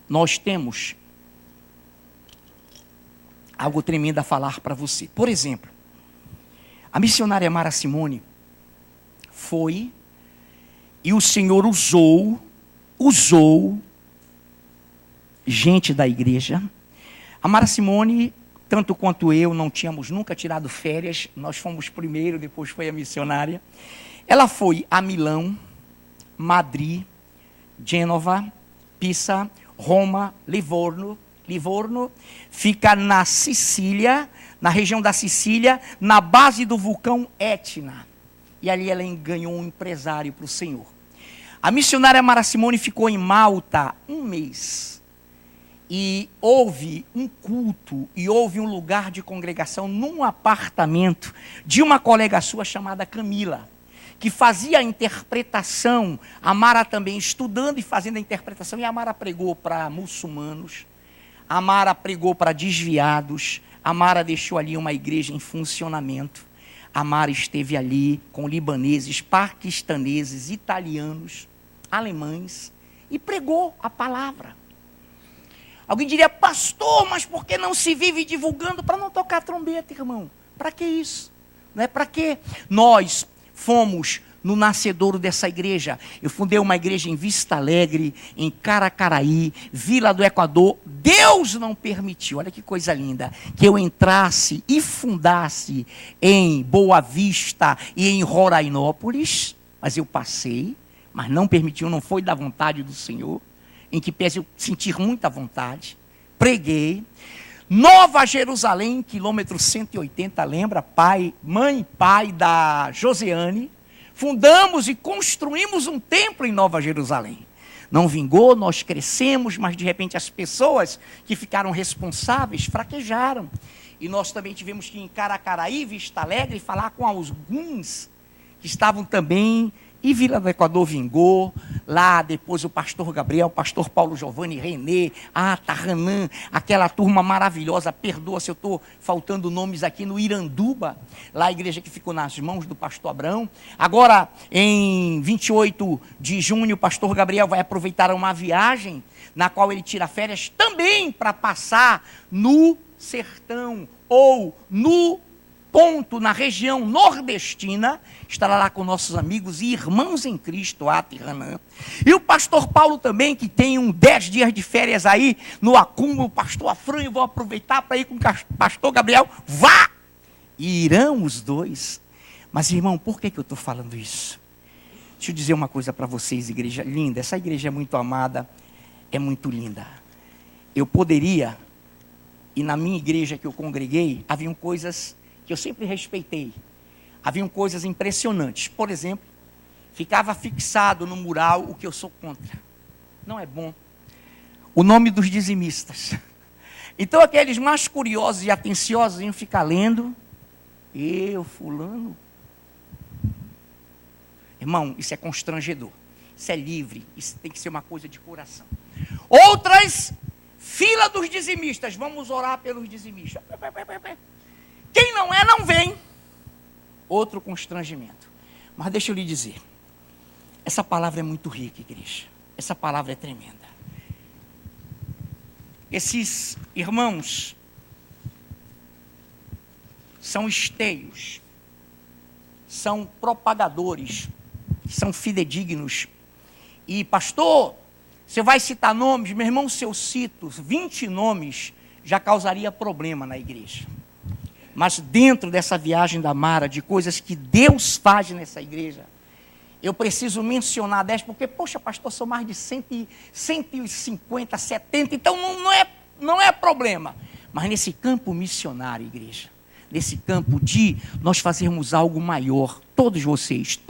nós temos algo tremendo a falar para você. Por exemplo, a missionária Mara Simone foi, e o Senhor usou gente da igreja. A Mara Simone tanto quanto eu, não tínhamos nunca tirado férias. Nós fomos primeiro, depois foi a missionária. Ela foi a Milão, Madrid, Gênova, Pisa, Roma, Livorno. Livorno fica na Sicília, na região da Sicília, na base do vulcão Etna. E ali ela ganhou um empresário para o Senhor. A missionária Mara Simone ficou em Malta um mês. E houve um culto e houve um lugar de congregação num apartamento de uma colega sua chamada Camila, que fazia a interpretação. A Mara também estudando e fazendo a interpretação. E a Mara pregou para muçulmanos, a Mara pregou para desviados, a Mara deixou ali uma igreja em funcionamento. A Mara esteve ali com libaneses, paquistaneses, italianos, alemães, e pregou a palavra. Alguém diria: pastor, mas por que não se vive divulgando? Para não tocar trombeta, irmão. Para que isso? Não é para quê? Nós fomos no nascedouro dessa igreja. Eu fundei uma igreja em Vista Alegre, em Caracaraí, Vila do Equador. Deus não permitiu, olha que coisa linda, que eu entrasse e fundasse em Boa Vista e em Rorainópolis, mas eu passei, mas não permitiu, não foi da vontade do Senhor, em que pese eu sentir muita vontade. Preguei. Nova Jerusalém, quilômetro 180, lembra? Mãe e pai da Josiane. Fundamos e construímos um templo em Nova Jerusalém. Não vingou, nós crescemos, mas de repente as pessoas que ficaram responsáveis fraquejaram. E nós também tivemos que ir em Caracaraí, Vista Alegre, falar com alguns que estavam também. E Vila do Equador vingou, lá depois o pastor Gabriel, o pastor Paulo Giovanni, Renê, Taranã, aquela turma maravilhosa, perdoa se eu estou faltando nomes aqui, no Iranduba, lá a igreja que ficou nas mãos do pastor Abrão. Agora, em 28 de junho, o pastor Gabriel vai aproveitar uma viagem, na qual ele tira férias também para passar no sertão, ou no ponto na região nordestina, estará lá com nossos amigos e irmãos em Cristo, Taranã. E o pastor Paulo também, que tem 10 dias de férias aí no acúmulo, o pastor Afrânio, vou aproveitar para ir com o pastor Gabriel, vá! E irão os dois. Mas irmão, por que eu estou falando isso? Deixa eu dizer uma coisa para vocês, igreja linda, essa igreja é muito amada, é muito linda. Eu poderia, e na minha igreja que eu congreguei, haviam coisas que eu sempre respeitei. Haviam coisas impressionantes. Por exemplo, ficava fixado no mural o que eu sou contra. Não é bom. O nome dos dizimistas. Então aqueles mais curiosos e atenciosos iam ficar lendo. Eu, fulano. Irmão, isso é constrangedor. Isso é livre. Isso tem que ser uma coisa de coração. Outras, fila dos dizimistas. Vamos orar pelos dizimistas. Quem não é, não vem. Outro constrangimento. Mas deixa eu lhe dizer. Essa palavra é muito rica, igreja. Essa palavra é tremenda. Esses irmãos são esteios. São propagadores. São fidedignos. E pastor, você vai citar nomes? Meu irmão, se eu cito 20 nomes, já causaria problema na igreja. Mas dentro dessa viagem da Mara, de coisas que Deus faz nessa igreja, eu preciso mencionar 10, porque, poxa, pastor, são mais de 150, 70, então não é problema. Mas nesse campo missionário, igreja, nesse campo de nós fazermos algo maior, todos vocês,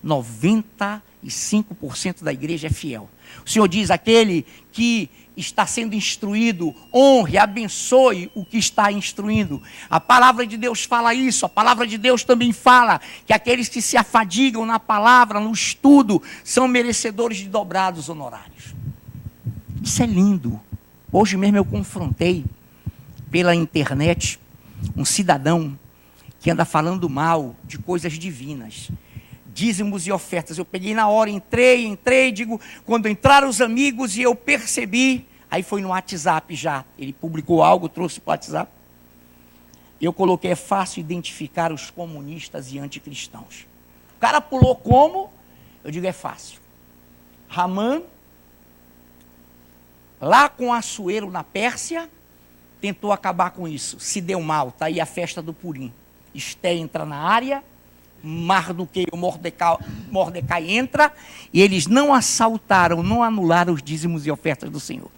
95% da igreja é fiel. O Senhor diz, aquele que está sendo instruído, honre, abençoe o que está instruindo. A palavra de Deus fala isso, a palavra de Deus também fala que aqueles que se afadigam na palavra, no estudo, são merecedores de dobrados honorários. Isso é lindo. Hoje mesmo eu confrontei pela internet um cidadão que anda falando mal de coisas divinas. Dízimos e ofertas. Eu peguei na hora, entrei, digo, quando entraram os amigos e eu percebi, aí foi no WhatsApp já, ele publicou algo, trouxe para o WhatsApp, eu coloquei, é fácil identificar os comunistas e anticristãos. O cara pulou como? Eu digo, é fácil. Ramã, lá com Assuero na Pérsia, tentou acabar com isso, se deu mal. Está aí a festa do Purim. Esté entra na área, Mardoqueu, Mordecai entra, e eles não assaltaram, não anularam os dízimos e ofertas do Senhor.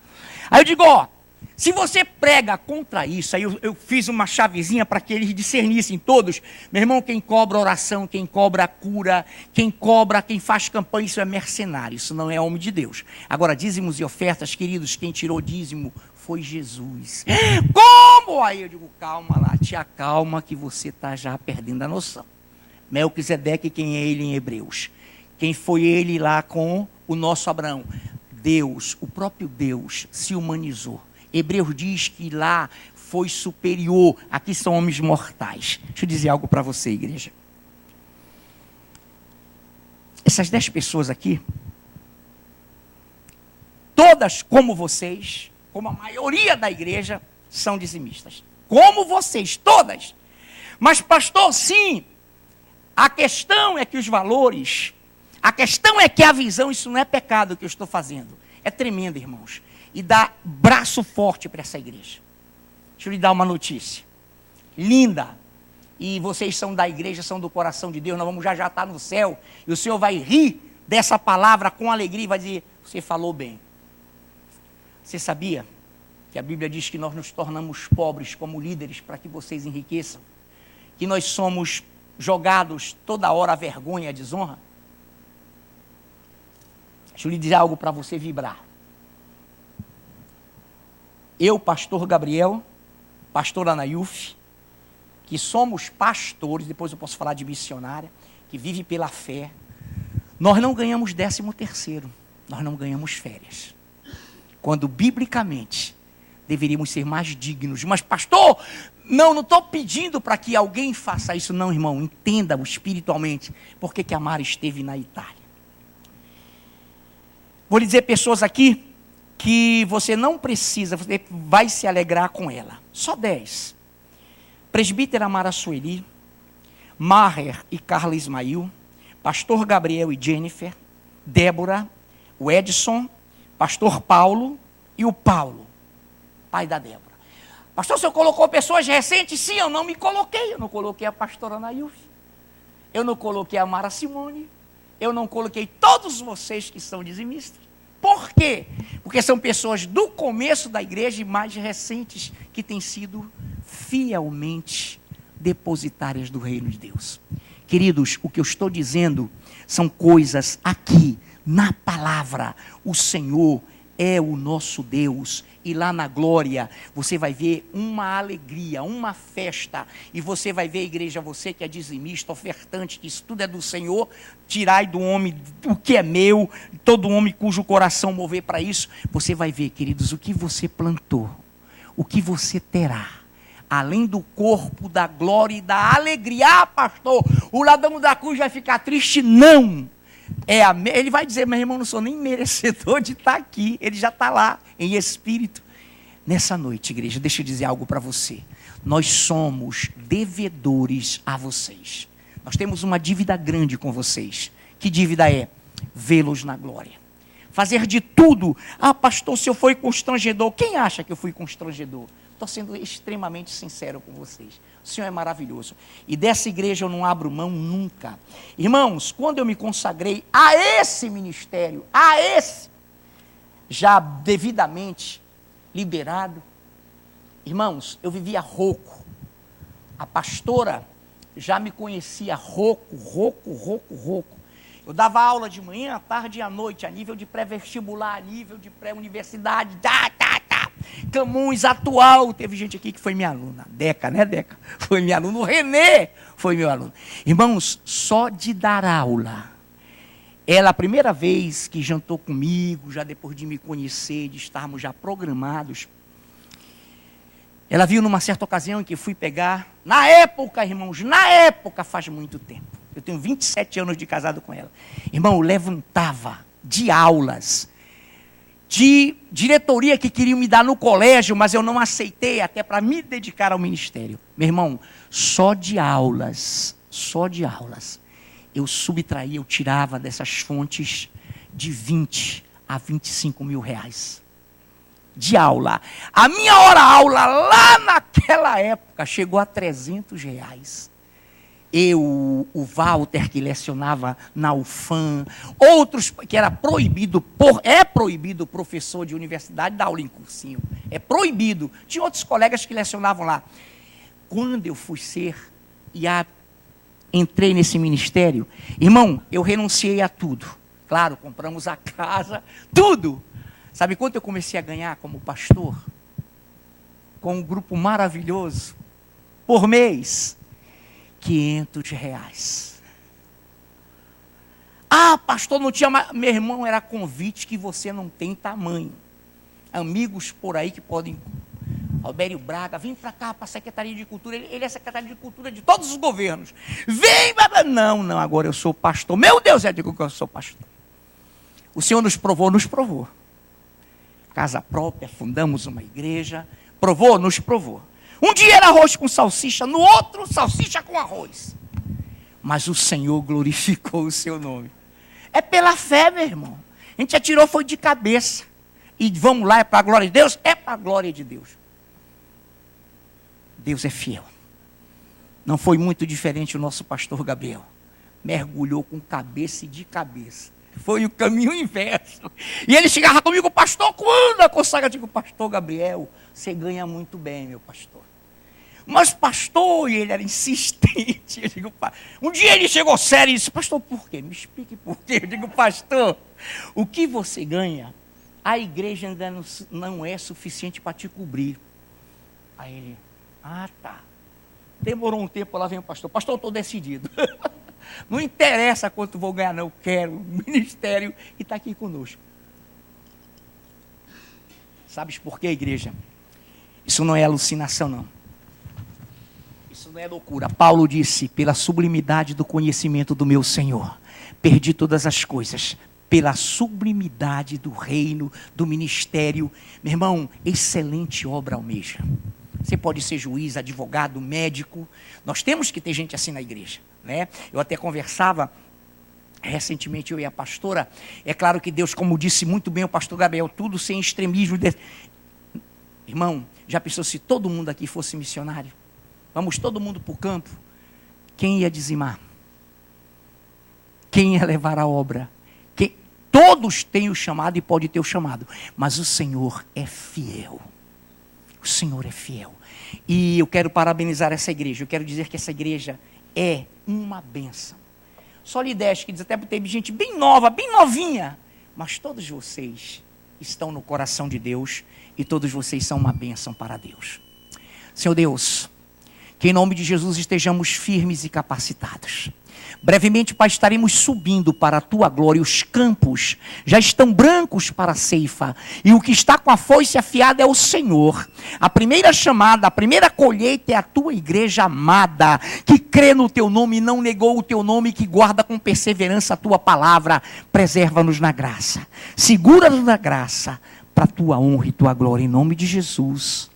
Aí eu digo, ó, se você prega contra isso, aí eu fiz uma chavezinha para que eles discernissem todos. Meu irmão, quem cobra oração, quem cobra cura, quem faz campanha, isso é mercenário, isso não é homem de Deus. Agora, dízimos e ofertas, queridos, quem tirou dízimo foi Jesus. Como? Aí eu digo, calma lá, te acalma que você está já perdendo a noção. Melquisedeque, quem é ele em Hebreus? Quem foi ele lá com o nosso Abraão? Deus, o próprio Deus se humanizou. Hebreus diz que lá foi superior, aqui são homens mortais. Deixa eu dizer algo para você, igreja. Essas 10 pessoas aqui, todas como vocês, como a maioria da igreja, são dizimistas. Como vocês, todas. Mas pastor, sim, a questão é que os valores, a questão é que a visão, isso não é pecado que eu estou fazendo. É tremendo, irmãos. E dá braço forte para essa igreja. Deixa eu lhe dar uma notícia. Linda. E vocês são da igreja, são do coração de Deus. Nós vamos já estar no céu. E o Senhor vai rir dessa palavra com alegria e vai dizer, você falou bem. Você sabia que a Bíblia diz que nós nos tornamos pobres como líderes para que vocês enriqueçam? Que nós somos jogados toda hora à vergonha e à desonra? Deixa eu lhe dizer algo para você vibrar. Eu, pastor Gabriel, pastor Anayuf, que somos pastores, depois eu posso falar de missionária, que vive pela fé, nós não ganhamos 13º, nós não ganhamos férias. Quando, biblicamente, deveríamos ser mais dignos. Mas, pastor, não estou pedindo para que alguém faça isso. Não, irmão, entenda-o espiritualmente. Por que a Mara esteve na Itália? Vou lhe dizer pessoas aqui que você não precisa, você vai se alegrar com ela. Só 10. Presbítera Mara Sueli, Maher e Carla Ismail, pastor Gabriel e Jennifer, Débora, o Edson, pastor Paulo e o Paulo, pai da Débora. Pastor, o senhor colocou pessoas recentes? Sim, eu não me coloquei. Eu não coloquei a pastora Nayuf, eu não coloquei a Mara Simone, eu não coloquei todos vocês que são dizimistas. Por quê? Porque são pessoas do começo da igreja e mais recentes que têm sido fielmente depositárias do reino de Deus. Queridos, o que eu estou dizendo são coisas aqui, na palavra. O Senhor é o nosso Deus. E lá na glória, você vai ver uma alegria, uma festa. E você vai ver, igreja, você que é dizimista, ofertante, que isso tudo é do Senhor. Tirai do homem o que é meu, todo homem cujo coração mover para isso. Você vai ver, queridos, o que você plantou, o que você terá. Além do corpo, da glória e da alegria. Ah, pastor, o ladrão da cruz vai ficar triste? Não. Ele vai dizer, meu irmão, não sou nem merecedor de estar aqui. Ele já está lá, em espírito. Nessa noite, igreja, deixa eu dizer algo para você. Nós somos devedores a vocês. Nós temos uma dívida grande com vocês. Que dívida é? Vê-los na glória. Fazer de tudo. Ah, pastor, se eu fui constrangedor. Quem acha que eu fui constrangedor? Estou sendo extremamente sincero com vocês. O Senhor é maravilhoso. E dessa igreja eu não abro mão nunca. Irmãos, quando eu me consagrei a esse ministério, já devidamente liberado, irmãos, eu vivia rouco. A pastora já me conhecia rouco. Eu dava aula de manhã, à tarde e à noite, a nível de pré-vestibular, a nível de pré-universidade, Camões atual. Teve gente aqui que foi minha aluna. Deca, né, Deca? Foi minha aluna. O Renê foi meu aluno. Irmãos, só de dar aula. Ela, a primeira vez que jantou comigo, já depois de me conhecer, de estarmos já programados, ela viu numa certa ocasião em que fui pegar. Na época, irmãos, faz muito tempo. Eu tenho 27 anos de casado com ela. Irmão, eu levantava de aulas, de diretoria que queriam me dar no colégio, mas eu não aceitei até para me dedicar ao ministério. Meu irmão, só de aulas, eu subtraía, eu tirava dessas fontes de 20 a 25 mil reais. de aula. A minha hora-aula lá naquela época chegou a R$300. Eu, o Walter, que lecionava na UFAM, outros, que era proibido, é proibido professor de universidade dar aula em cursinho. É proibido. Tinha outros colegas que lecionavam lá. Quando eu fui entrei nesse ministério, irmão, eu renunciei a tudo. Claro, compramos a casa, tudo. Sabe quanto eu comecei a ganhar como pastor? Com um grupo maravilhoso, por mês, R$500. Ah, pastor, não tinha mais. Meu irmão, era convite que você não tem tamanho. Amigos por aí que podem. Albério Braga, vem para cá, para a Secretaria de Cultura. Ele é secretário de Cultura de todos os governos. Vem, não, agora eu sou pastor. Meu Deus, eu digo que eu sou pastor. O Senhor nos provou. Casa própria, fundamos uma igreja. Nos provou. Um dia era arroz com salsicha, no outro, salsicha com arroz. Mas o Senhor glorificou o seu nome. É pela fé, meu irmão. A gente atirou, foi de cabeça. E vamos lá, é para a glória de Deus? É para a glória de Deus. Deus é fiel. Não foi muito diferente o nosso pastor Gabriel. Mergulhou com cabeça e de cabeça. Foi o caminho inverso. E ele chegava comigo, pastor, quando a consagra? Eu digo, pastor Gabriel, você ganha muito bem, meu pastor. Mas pastor, e ele era insistente. Eu digo, um dia ele chegou sério e disse, pastor, por quê? Me explique por quê. Eu digo, pastor, o que você ganha, a igreja ainda não é suficiente para te cobrir. Aí ele, tá. Demorou um tempo, lá vem o pastor. Pastor, eu estou decidido. Não interessa quanto vou ganhar, não. Eu quero o ministério e está aqui conosco. Sabes por quê, igreja? Isso não é alucinação, não. Isso não é loucura. Paulo disse, pela sublimidade do conhecimento do meu Senhor, perdi todas as coisas. Pela sublimidade do reino, do ministério. Meu irmão, excelente obra almeja. Você pode ser juiz, advogado, médico. Nós temos que ter gente assim na igreja, né? Eu até conversava recentemente, eu e a pastora. É claro que Deus, como disse muito bem o pastor Gabriel, tudo sem extremismo. Irmão, já pensou se todo mundo aqui fosse missionário? Vamos todo mundo para o campo. Quem ia dizimar? Quem ia levar a obra? Todos têm o chamado e pode ter o chamado. Mas o Senhor é fiel. O Senhor é fiel. E eu quero parabenizar essa igreja. Eu quero dizer que essa igreja é uma bênção. Solidez, que diz, até teve gente bem nova, bem novinha. Mas todos vocês estão no coração de Deus. E todos vocês são uma bênção para Deus. Senhor Deus, que em nome de Jesus estejamos firmes e capacitados. Brevemente, Pai, estaremos subindo para a Tua glória. Os campos já estão brancos para a ceifa. E o que está com a foice afiada é o Senhor. A primeira chamada, a primeira colheita é a Tua igreja amada, que crê no Teu nome e não negou o Teu nome, que guarda com perseverança a Tua palavra. Preserva-nos na graça. Segura-nos na graça para a Tua honra e Tua glória. Em nome de Jesus.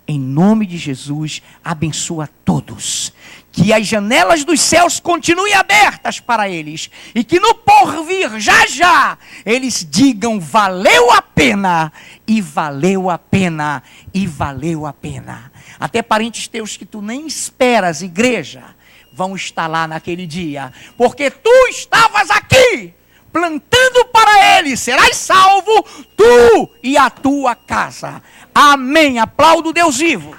Em nome de Jesus, abençoa todos. Que as janelas dos céus continuem abertas para eles. E que no porvir, já, eles digam, valeu a pena. E valeu a pena. E valeu a pena. Até parentes teus que tu nem esperas, igreja, vão estar lá naquele dia. Porque tu estavas aqui, plantando para eles. Serás salvo, tu e a tua casa. Amém. Aplaudo Deus vivo.